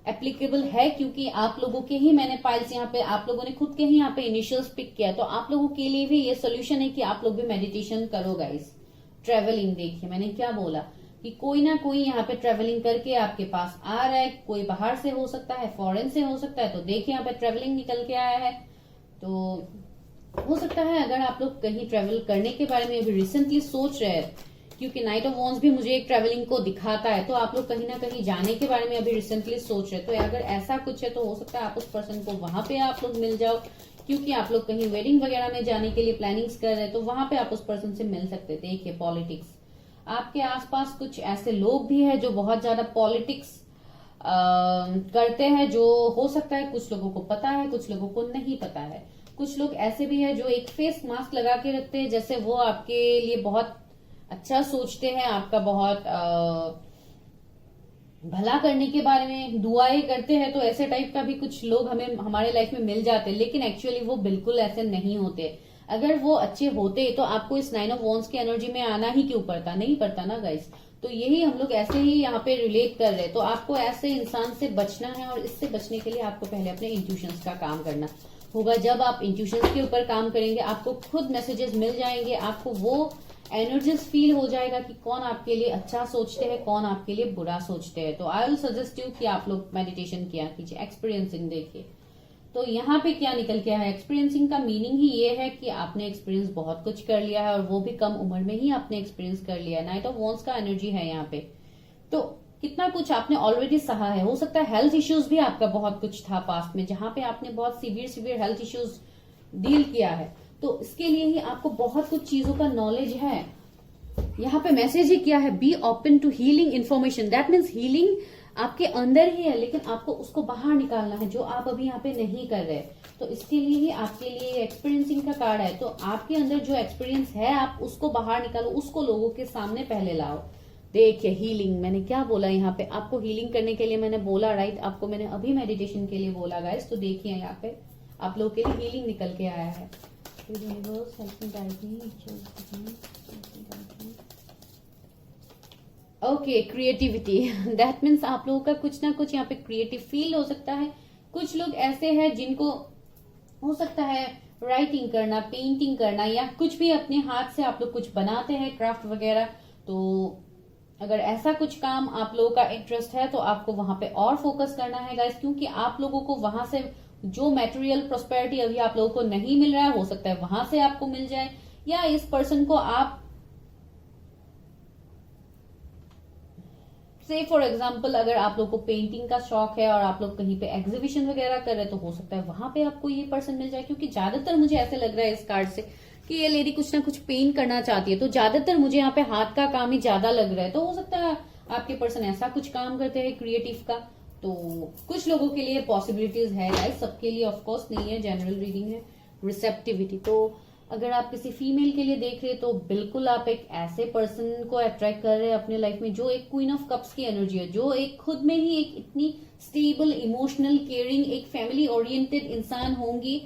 A: एप्लीकेबल है, क्योंकि आप लोगों के ही मैंने पाइल्स यहाँ पे, आप लोगों ने खुद के ही यहाँ पे इनिशियल्स पिक किया, तो आप लोगों के लिए भी ये सोल्यूशन है कि आप लोग भी मेडिटेशन करो गाइस। ट्रेवलिंग, देखिए मैंने क्या बोला कि कोई ना कोई यहाँ पे ट्रेवलिंग करके आपके पास आ रहा है, कोई बाहर से हो सकता है, फॉरेन से हो सकता है। तो देखिए यहाँ पे ट्रेवलिंग निकल के आया है, तो हो सकता है अगर आप लोग कहीं ट्रेवल करने के बारे में अभी रिसेंटली सोच रहे हैं, क्योंकि नाइट ऑफ वॉन्ड्स भी मुझे एक ट्रेवलिंग को दिखाता है, तो आप लोग कहीं ना कहीं जाने के बारे में अभी रिसेंटली सोच रहे हैं, तो अगर ऐसा कुछ है तो हो सकता है आप उस पर्सन को वहां पे आप लोग मिल जाओ, क्योंकि आप लोग कहीं वेडिंग वगैरह में जाने के लिए प्लानिंग्स कर रहे हैं, तो वहां पे आप उस पर्सन से मिल सकते हैं। देखिए पॉलिटिक्स, आपके आसपास कुछ ऐसे लोग भी हैं जो बहुत ज्यादा पॉलिटिक्स करते हैं, जो हो सकता है कुछ लोगों को पता है, कुछ लोगों को नहीं पता है। कुछ लोग ऐसे भी है जो एक फेस मास्क लगा के रखते हैं, जैसे वो आपके लिए बहुत अच्छा सोचते हैं, आपका बहुत भला करने के बारे में दुआएं करते हैं। तो ऐसे टाइप का भी कुछ लोग हमें हमारे लाइफ में मिल जाते हैं, लेकिन एक्चुअली वो बिल्कुल ऐसे नहीं होते। अगर वो अच्छे होते तो आपको इस 9 ऑफ वॉन्ड्स की एनर्जी में आना ही क्यों पड़ता, नहीं पड़ता ना गाइस। तो यही हम लोग ऐसे ही यहाँ पे रिलेट कर रहे हैं। तो आपको ऐसे इंसान से बचना है, और इससे बचने के लिए आपको पहले अपने इंट्यूशंस का काम करना होगा। जब आप इंट्यूशंस के ऊपर काम करेंगे, आपको खुद मैसेजेस मिल जाएंगे, आपको वो एनर्जीज फील हो जाएगा कि कौन आपके लिए अच्छा सोचते हैं, कौन आपके लिए बुरा सोचते हैं। तो आई विल सजेस्ट यू कि आप लोग मेडिटेशन किया कीजिए। एक्सपीरियंसिंग, देखिए तो यहाँ पे क्या निकल के है, एक्सपीरियंसिंग का मीनिंग ही ये है कि आपने एक्सपीरियंस बहुत कुछ कर लिया है, और वो भी कम उम्र में ही आपने एक्सपीरियंस कर लिया है। नाइट ऑफ वॉन्ड्स का एनर्जी है यहाँ पे, तो कितना कुछ आपने ऑलरेडी सहा है। हो सकता है हेल्थ इश्यूज भी आपका बहुत कुछ था पास्ट में, जहां पे आपने बहुत सीवियर हेल्थ इश्यूज डील किया है, तो इसके लिए ही आपको बहुत कुछ चीजों का नॉलेज है। यहाँ पे मैसेज ही किया है, be open to healing information. That means healing आपके अंदर ही है, लेकिन आपको उसको बाहर निकालना है, जो आप अभी यहाँ पे नहीं कर रहे। तो इसके लिए ही आपके लिए एक्सपीरियंसिंग का कार्ड है। तो आपके अंदर जो एक्सपीरियंस है, आप उसको बाहर निकालो, उसको लोगों के सामने पहले लाओ। देखिए हीलिंग, मैंने क्या बोला यहाँ पे, आपको हीलिंग करने के लिए मैंने बोला, राइट, आपको मैंने अभी मेडिटेशन के लिए बोला गाइस। तो देखिए यहाँ पे आप लोग के लिए हीलिंग निकल के आया है। ओके, क्रिएटिविटी, दैट मीन्स आप लोगों का कुछ ना कुछ यहाँ पे क्रिएटिव फील हो सकता है। कुछ लोग ऐसे हैं जिनको हो सकता है राइटिंग करना, पेंटिंग करना, या कुछ भी अपने हाथ से आप लोग कुछ बनाते हैं, क्राफ्ट वगैरह। तो अगर ऐसा कुछ काम आप लोगों का इंटरेस्ट है, तो आपको वहां पे और फोकस करना है गाइस, क्योंकि आप लोगों को वहां से जो मटेरियल प्रॉस्पेरिटी अभी आप लोगों को नहीं मिल रहा है, हो सकता है वहां से आपको मिल जाए, या इस पर्सन को आप से फॉर एग्जाम्पल अगर आप लोग को पेंटिंग का शौक है और आप लोग कहीं पे एग्जीबिशन वगैरह कर रहे हैं तो हो सकता है वहां पे आपको ये पर्सन मिल जाए, क्योंकि ज्यादातर मुझे ऐसे लग रहा है इस कार्ड से कि ये लेडी कुछ ना कुछ पेंट करना चाहती है, तो ज्यादातर मुझे यहाँ पे हाथ का काम ही ज्यादा लग रहा है। तो हो सकता है आपके पर्सन ऐसा कुछ काम करते हैं क्रिएटिव का, तो कुछ लोगों के लिए पॉसिबिलिटीज है गाइस, सबके लिए ऑफकोर्स नहीं है, जनरल रीडिंग है। रिसेप्टिविटी, तो अगर आप किसी फीमेल के लिए देख रहे हैं तो बिल्कुल आप एक ऐसे पर्सन को अट्रैक्ट कर रहे हैं अपने लाइफ में जो एक क्वीन ऑफ कप्स की एनर्जी है, जो एक खुद में ही एक इतनी स्टेबल, इमोशनल, केयरिंग, एक फैमिली ओरिएंटेड इंसान होंगी,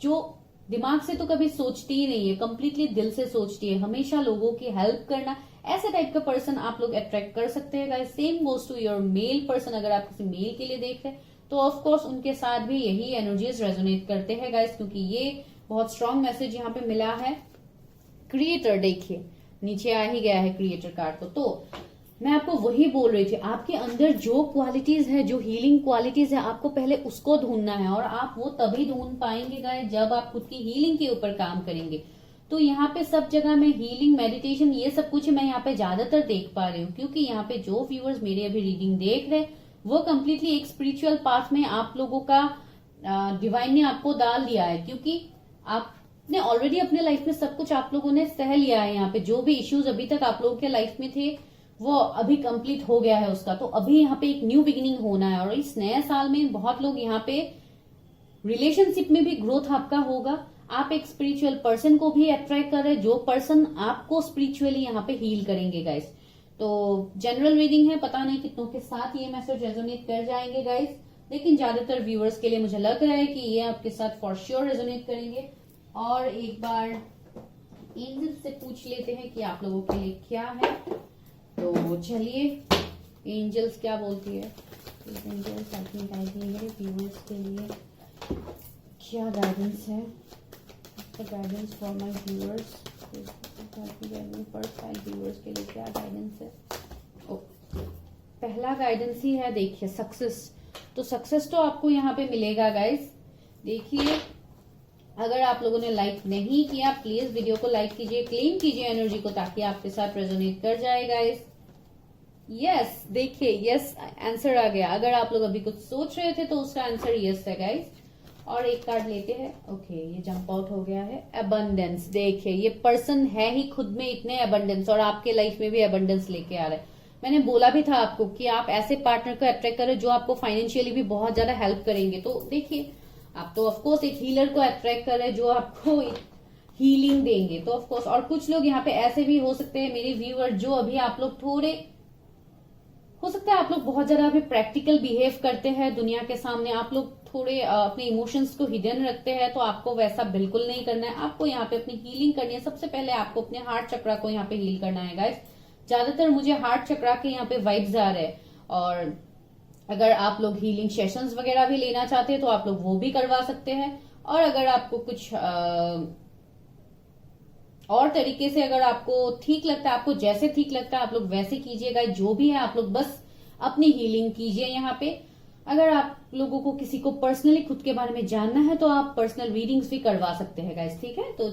A: जो दिमाग से तो कभी सोचती ही नहीं है, कंप्लीटली दिल से सोचती है, हमेशा लोगों की हेल्प करना, ऐसे टाइप का पर्सन आप लोग अट्रैक्ट कर सकते हैं guys. Same goes to your male person, अगर आप किसी मेल के लिए देख रहे हैं तो ऑफ कोर्स उनके साथ भी यही एनर्जीज रेजोनेट करते हैं गाइस, क्योंकि ये बहुत स्ट्रॉन्ग मैसेज यहाँ पे मिला है। क्रिएटर, देखिए नीचे आ ही गया है क्रिएटर कार्ड तो मैं आपको वही बोल रही थी, आपके अंदर जो क्वालिटीज है, जो हीलिंग क्वालिटीज है, आपको पहले उसको ढूंढना है, और आप वो तभी ढूंढ पाएंगे गाइस जब आप खुद की हीलिंग के ऊपर काम करेंगे। तो यहाँ पे सब जगह में हीलिंग, मेडिटेशन, ये सब कुछ मैं यहाँ पे ज्यादातर देख पा रही हूँ, क्योंकि यहाँ पे जो व्यूअर्स मेरी अभी रीडिंग देख रहे हैं वो कम्प्लीटली एक स्पिरिचुअल पाथ में आप लोगों का डिवाइन ने आपको डाल दिया है, क्योंकि आपने ऑलरेडी अपने लाइफ में सब कुछ आप लोगों ने सह लिया है। यहाँ पे जो भी इश्यूज अभी तक आप लोगों के लाइफ में थे वो अभी कंप्लीट हो गया है उसका, तो अभी यहाँ पे एक न्यू बिगिनिंग होना है, और इस नए साल में बहुत लोग यहाँ पे रिलेशनशिप में भी ग्रोथ आपका होगा। आप एक स्पिरिचुअल पर्सन को भी अट्रैक्ट कर रहे हैं, जो पर्सन आपको स्पिरिचुअली यहाँ पे हील करेंगे गाइस। तो जनरल रीडिंग है, पता नहीं कितनों के साथ ये मैसेज रेजोनेट कर जाएंगे गाइस, लेकिन ज्यादातर व्यूअर्स के लिए मुझे लग रहा है कि ये आपके साथ फॉर श्योर रेजोनेट करेंगे। और एक बार एंजल से पूछ लेते हैं कि आप लोगों के लिए क्या है, तो चलिए एंजल्स क्या बोलती है। एंजल्स मेरे व्यूअर्स के लिए क्या गाइडेंस है, guidance for my viewers, first 5 viewers के लिए क्या गाइडेंस है। पहला गाइडेंस ही है, देखिए सक्सेस। तो सक्सेस तो आपको यहाँ पे मिलेगा गाइस। देखिए अगर आप लोगों ने लाइक नहीं किया प्लीज वीडियो को लाइक कीजिए, क्लेम कीजिए एनर्जी को, ताकि आपके साथ रेजोनेट कर जाए गाइस। यस, देखिए यस आंसर आ गया। अगर आप लोग अभी कुछ सोच रहे थे तो उसका आंसर यस है गाइस। और एक कार्ड लेते हैं। ओके, ये जंप आउट हो गया है। अबंडेंस, देखिए ये पर्सन है ही खुद में इतने अबंडेंस, और आपके लाइफ में भी अबंडेंस लेके आ रहा है। मैंने बोला भी था आपको कि आप ऐसे पार्टनर को अट्रैक्ट करें जो आपको फाइनेंशियली भी बहुत ज्यादा हेल्प करेंगे। तो देखिए आप तो ऑफकोर्स एक हीलर को अट्रैक्ट कर रहे हैं जो आपको हीलिंग देंगे, तो ऑफकोर्स। और कुछ लोग यहाँ पे ऐसे भी हो सकते हैं मेरे व्यूअर, जो अभी आप लोग थोड़े, हो सकता है आप लोग बहुत ज्यादा अभी प्रैक्टिकल बिहेव करते हैं दुनिया के सामने, आप लोग थोड़े अपने इमोशंस को हिडन रखते हैं, तो आपको वैसा बिल्कुल नहीं करना है। आपको यहाँ पे अपनी हीलिंग करनी है। सबसे पहले आपको अपने हार्ट चक्रा को यहाँ पे हील करना है गाइस। ज्यादातर मुझे हार्ट चक्रा के यहाँ पे वाइब्स आ रहे हैं, और अगर आप लोग हीलिंग सेशंस वगैरह भी लेना चाहते हैं तो आप लोग वो भी करवा सकते हैं। और अगर आपको कुछ और तरीके से अगर आपको ठीक लगता है, आपको जैसे ठीक लगता है आप लोग वैसे कीजिएगा। जो भी है आप लोग बस अपनी हीलिंग कीजिए यहाँ पे। अगर आप लोगों को किसी को पर्सनली खुद के बारे में जानना है तो आप पर्सनल रीडिंग्स भी करवा सकते हैं गाइस, ठीक है। तो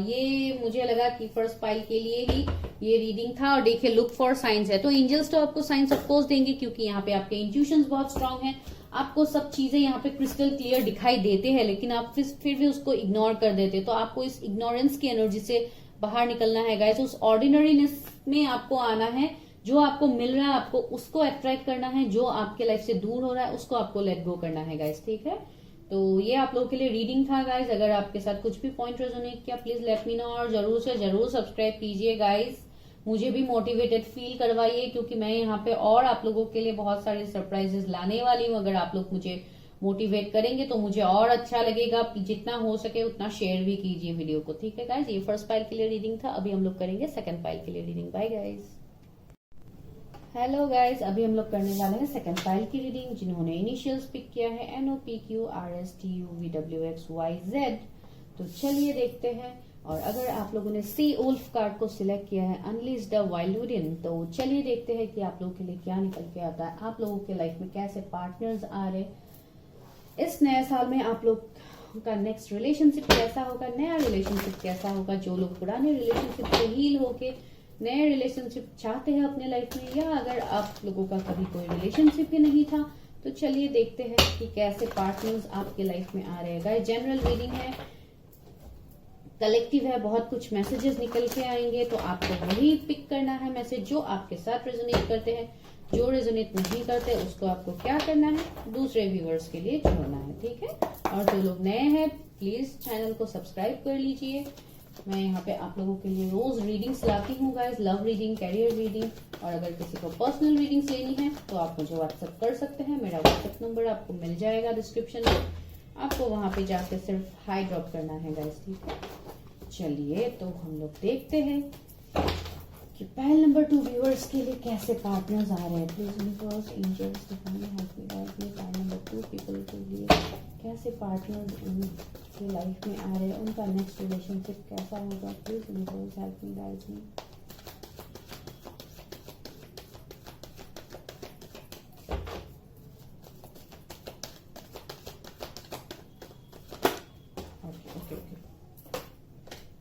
A: ये मुझे लगा कि फर्स्ट पाइल के लिए ही ये रीडिंग था। और देखिए लुक फॉर साइंस है, तो एंजल्स तो आपको साइंस ऑफकोर्स देंगे, क्योंकि यहाँ पे आपके इंट्यूशंस बहुत स्ट्रांग है। आपको सब चीजें यहाँ पे क्रिस्टल क्लियर दिखाई देते हैं, लेकिन आप फिर भी उसको इग्नोर कर देते। तो आपको इस इग्नोरेंस की एनर्जी से बाहर निकलना है गाइस। उस ऑर्डिनरीनेस में आपको आना है। जो आपको मिल रहा है आपको उसको अट्रैक्ट करना है, जो आपके लाइफ से दूर हो रहा है उसको आपको लेट गो करना है गाइस, ठीक है। तो ये आप लोगों के लिए रीडिंग था गाइस। अगर आपके साथ कुछ भी पॉइंट रेजोनेट किया प्लीज लेट मी नो, और जरूर से जरूर सब्सक्राइब कीजिए गाइस। मुझे भी मोटिवेटेड फील करवाइए, क्योंकि मैं यहाँ पे और आप लोगों के लिए बहुत सारे सरप्राइजेस लाने वाली हूँ। अगर आप लोग मुझे मोटिवेट करेंगे तो मुझे और अच्छा लगेगा। जितना हो सके उतना शेयर भी कीजिए वीडियो को, ठीक है गाइस। ये फर्स्ट पाइल के लिए रीडिंग था। अभी हम लोग करेंगे सेकंड पाइल के लिए reading. Bye guys. Hello guys, अभी हम लोग करने वाले हैं सेकंड पाइल की रीडिंग। जिन्होंने इनिशियल्स पिक किया है NOPQRSTUVWXYZ, तो चलिए देखते हैं। और अगर आप लोगों ने सी उल्फ कार्ड को सिलेक्ट किया है अनलीज द वाइल्डुरियन, तो चलिए देखते हैं कि आप लोगों के लिए क्या निकल के आता है। आप लोगों के लाइफ में कैसे पार्टनर्स आ रहे, इस नए साल में आप लोग का नेक्स्ट रिलेशनशिप कैसा होगा, नया रिलेशनशिप कैसा होगा। जो लोग पुराने रिलेशनशिप से हील होके नए रिलेशनशिप चाहते हैं अपने लाइफ में, या अगर आप लोगों का कभी कोई रिलेशनशिप ही नहीं था, तो चलिए देखते हैं कि कैसे पार्टनर्स आपके लाइफ में आ रहे हैं। गाइस जनरल रीडिंग है, कलेक्टिव है, बहुत कुछ मैसेजेस निकल के आएंगे, तो आपको वही पिक करना है मैसेज जो आपके साथ रेजोनेट करते हैं। जो रेजोनेट नहीं करते उसको आपको क्या करना है, दूसरे व्यूअर्स के लिए छोड़ना है, ठीक है। और जो लोग नए हैं प्लीज चैनल को सब्सक्राइब कर लीजिए। मैं यहाँ पे आप लोगों के लिए रोज रीडिंग्स लाती हूँ guys, love reading, career reading, और अगर किसी को पर्सनल रीडिंग्स लेनी है तो आप मुझे व्हाट्सएप कर सकते हैं। मेरा व्हाट्सएप नंबर आपको मिल जाएगा डिस्क्रिप्शन में, आपको वहां पे जाकर सिर्फ हाई ड्रॉप करना है गाइस, ठीक है। चलिए तो हम लोग देखते हैं कि पहल नंबर 2 व्यूअर्स के लिए कैसे पार्टनर्स आ रहे हैं। Please universe, angels, divine help me guide me. पहल नंबर 2 पीपल के लिए कैसे पार्टनर्स उनके लाइफ में आ रहे हैं, उनका नेक्स्ट रिलेशनशिप कैसा होगा। Please universe help me guide मी।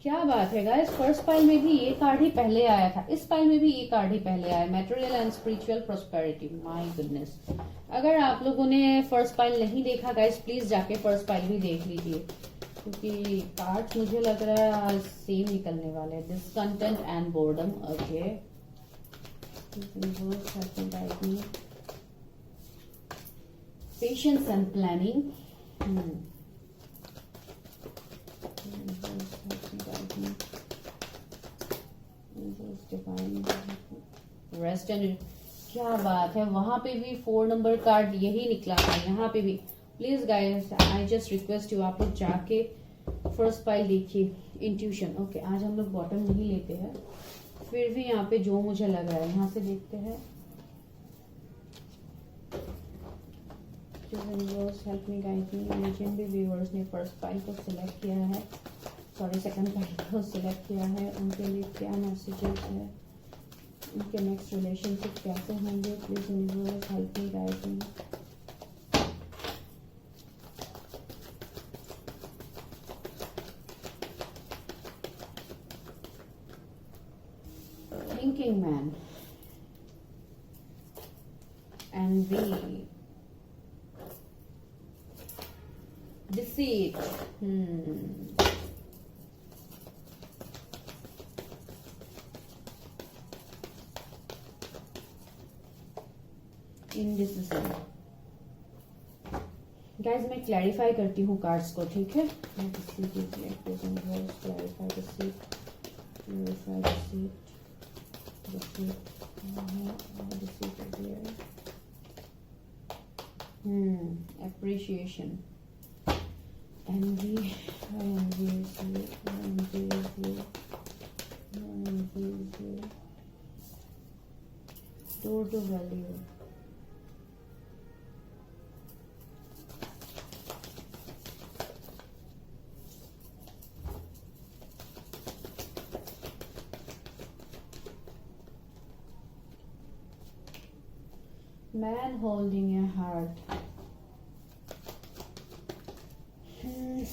A: क्या बात है गाइस, फर्स्ट पाइल में भी ये कार्ड ही पहले आया था, इस पाइल में भी ये कार्ड ही पहले आया, material and spiritual prosperity. My goodness, अगर आप लोगों ने फर्स्ट पाइल नहीं देखा गाइस, प्लीज जाके फर्स्ट पाइल भी देख लीजिए, क्योंकि कार्ड मुझे लग रहा है आज सेम निकलने वाले हैं। Discontent and boredom, okay. Patience and planning, rest and, क्या बात है, वहां पे भी 4 नंबर कार्ड यही निकला था, यहाँ पे भी। Please guys I just request you, आप लोग जाके फर्स्ट पाइल देखिए। Intuition, okay. आज हम लोग बॉटम नहीं लेते हैं, फिर भी यहाँ पे जो मुझे लग रहा है यहाँ से देखते हैं। Help me guide me. जिन भी व्यूअर्स ने फर्स्ट पाइल को सिलेक्ट किया है, सॉरी सेकंड पाइल को सिलेक्ट किया है, उनके लिए क्या मैसेजेस है, उनके नेक्स्ट रिलेशनशिप कैसे होंगे। Please universe help me guide me. Thinking man, envy, deceit, indecision। Guys मैं क्लैरिफाई करती हूँ कार्ड्स को, ठीक है। Appreciation, envy, I envious you, I envious you, I envious you, door to value, man holding a heart,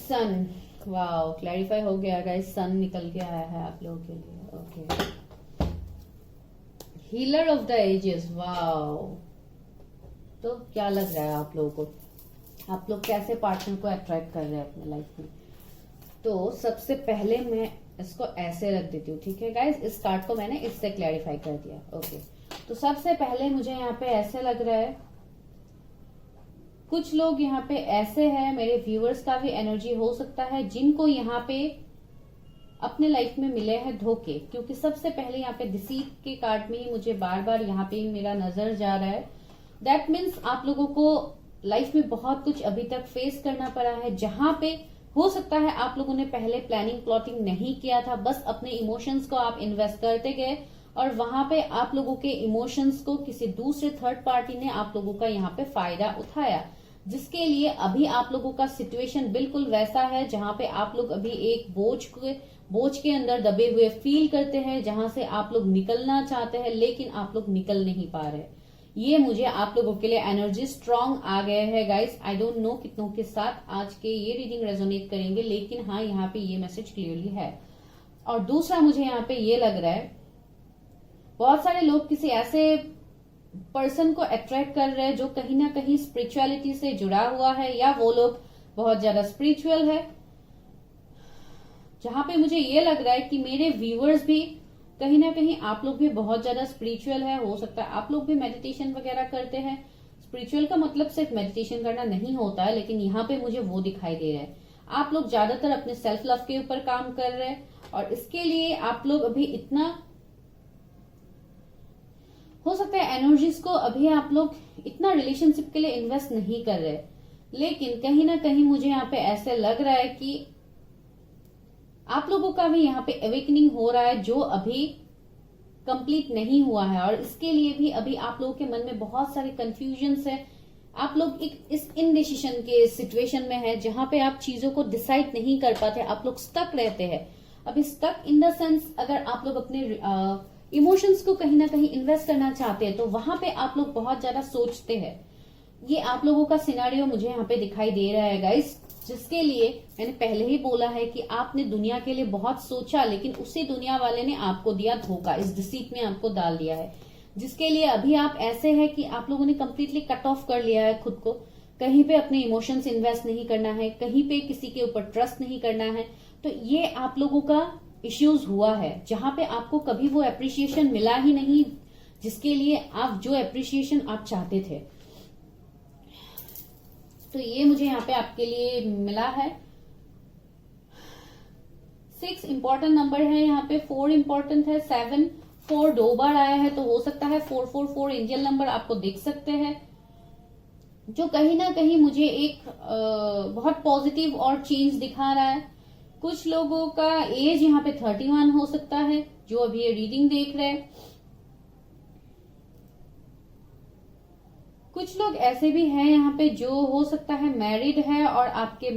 A: sun. Wow, clarify हो गया guys, सन निकल के आया है आप लोगों के लिए, okay. Healer of the ages, wow. तो क्या लग रहा है आप लोगों को, आप लोग कैसे पार्टनर को अट्रैक्ट कर रहे हैं अपने लाइफ में। तो सबसे पहले मैं इसको ऐसे रख देती हूँ, ठीक है गाइस। इस कार्ड को मैंने इससे क्लैरिफाई कर दिया, ओके। तो सबसे पहले मुझे यहाँ पे ऐसे लग रहा है, कुछ लोग यहाँ पे ऐसे हैं, मेरे व्यूअर्स का भी एनर्जी हो सकता है, जिनको यहाँ पे अपने लाइफ में मिले हैं धोखे। क्योंकि सबसे पहले यहाँ पे डिसीट के कार्ड में ही मुझे बार बार यहाँ पे मेरा नजर जा रहा है। दैट मीन्स आप लोगों को लाइफ में बहुत कुछ अभी तक फेस करना पड़ा है, जहां पे हो सकता है आप लोगों ने पहले प्लानिंग प्लॉटिंग नहीं किया था, बस अपने इमोशंस को आप इन्वेस्ट करते गए, और वहां पे आप लोगों के इमोशंस को किसी दूसरे थर्ड पार्टी ने आप लोगों का यहाँ पे फायदा उठाया, जिसके लिए अभी आप लोगों का सिचुएशन बिल्कुल वैसा है जहां पे आप लोग अभी एक बोझ के अंदर दबे हुए फील करते हैं, जहां से आप लोग निकलना चाहते हैं लेकिन आप लोग निकल नहीं पा रहे। ये मुझे आप लोगों के लिए एनर्जी स्ट्रांग आ गए हैं गाइस। आई डोंट नो कितनों के साथ आज के ये रीडिंग रेजोनेट करेंगे, लेकिन हाँ यहाँ पे ये मैसेज क्लियरली है। और दूसरा मुझे यहाँ पे ये लग रहा है, बहुत सारे लोग किसी ऐसे पर्सन को अट्रैक्ट कर रहे हैं जो कहीं ना कहीं स्पिरिचुअलिटी से जुड़ा हुआ है, या वो लोग बहुत ज्यादा स्पिरिचुअल है। जहां पे मुझे ये लग रहा है कि मेरे व्यूअर्स भी कहीं ना कहीं आप लोग भी बहुत ज्यादा स्पिरिचुअल है। हो सकता है आप लोग भी मेडिटेशन वगैरह करते हैं। स्पिरिचुअल का मतलब सिर्फ मेडिटेशन करना नहीं होता है, लेकिन यहाँ पे मुझे वो दिखाई दे रहा है। आप लोग ज्यादातर अपने सेल्फ लव के ऊपर काम कर रहे हैं, और इसके लिए आप लोग अभी इतना, हो सकता है एनर्जीज को अभी आप लोग इतना रिलेशनशिप के लिए इन्वेस्ट नहीं कर रहे, लेकिन कहीं ना कहीं मुझे यहाँ पे ऐसे लग रहा है कि आप लोगों का भी यहाँ पे अवेकनिंग हो रहा है जो अभी कंप्लीट नहीं हुआ है, और इसके लिए भी अभी आप लोगों के मन में बहुत सारे कंफ्यूजन्स है। आप लोग एक इस इनडिसीजन के सिचुएशन में है जहां पे आप चीजों को डिसाइड नहीं कर पाते, आप लोग स्टक रहते हैं। अभी स्टक इन द सेंस, अगर आप लोग अपने इमोशंस को कहीं ना कहीं इन्वेस्ट करना चाहते हैं तो वहां पे आप लोग बहुत ज्यादा सोचते हैं। ये आप लोगों का सिनारियो मुझे यहाँ पे दिखाई दे रहा है गाइस, जिसके लिए मैंने पहले ही बोला है कि आपने दुनिया के लिए बहुत सोचा, लेकिन उसी दुनिया वाले ने आपको दिया धोखा, इस डिसीट में आपको डाल दिया है, जिसके लिए अभी आप ऐसे हैं कि आप लोगों ने कंप्लीटली कट ऑफ कर लिया है खुद को। कहीं पे अपने इमोशंस इन्वेस्ट नहीं करना है, कहीं पे किसी के ऊपर ट्रस्ट नहीं करना है। तो ये आप लोगों का इश्यूज हुआ है, जहां पे आपको कभी वो एप्रिसिएशन मिला ही नहीं जिसके लिए आप, जो एप्रिसिएशन आप चाहते थे। तो ये मुझे यहाँ पे आपके लिए मिला है। 6 इंपॉर्टेंट नंबर है, यहाँ पे 4 इंपॉर्टेंट है, 7 4 2 बार आया है, तो हो सकता है 444 एंजल नंबर आपको देख सकते हैं, जो कहीं ना कहीं मुझे एक बहुत पॉजिटिव और चेंज दिखा रहा है। कुछ लोगों का एज यहाँ पे 31 हो सकता है जो अभी ये रीडिंग देख रहे हैं। कुछ लोग ऐसे भी हैं यहाँ पे जो हो सकता है मैरिड है, और आपके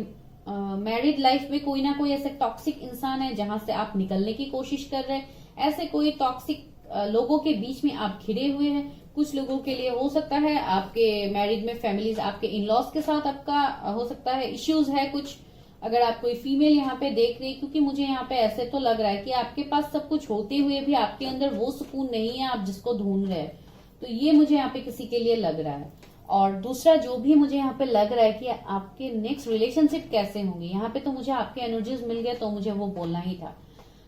A: मैरिड लाइफ में कोई ना कोई ऐसे टॉक्सिक इंसान है जहां से आप निकलने की कोशिश कर रहे हैं। ऐसे कोई टॉक्सिक लोगों के बीच में आप घिरे हुए हैं। कुछ लोगों के लिए हो सकता है आपके मैरिड में फैमिलीज, आपके इन लॉज के साथ आपका हो सकता है इश्यूज है कुछ। अगर आप कोई फीमेल यहाँ पे देख रही है, क्योंकि मुझे यहाँ पे ऐसे तो लग रहा है कि आपके पास सब कुछ होते हुए भी आपके अंदर वो सुकून नहीं है आप जिसको ढूंढ रहे हैं, तो ये मुझे यहाँ पे किसी के लिए लग रहा है। और दूसरा जो भी मुझे यहाँ पे लग रहा है कि आपके नेक्स्ट रिलेशनशिप कैसे होंगे, यहाँ पे तो मुझे आपके एनर्जीज मिल गए तो मुझे वो बोलना ही था।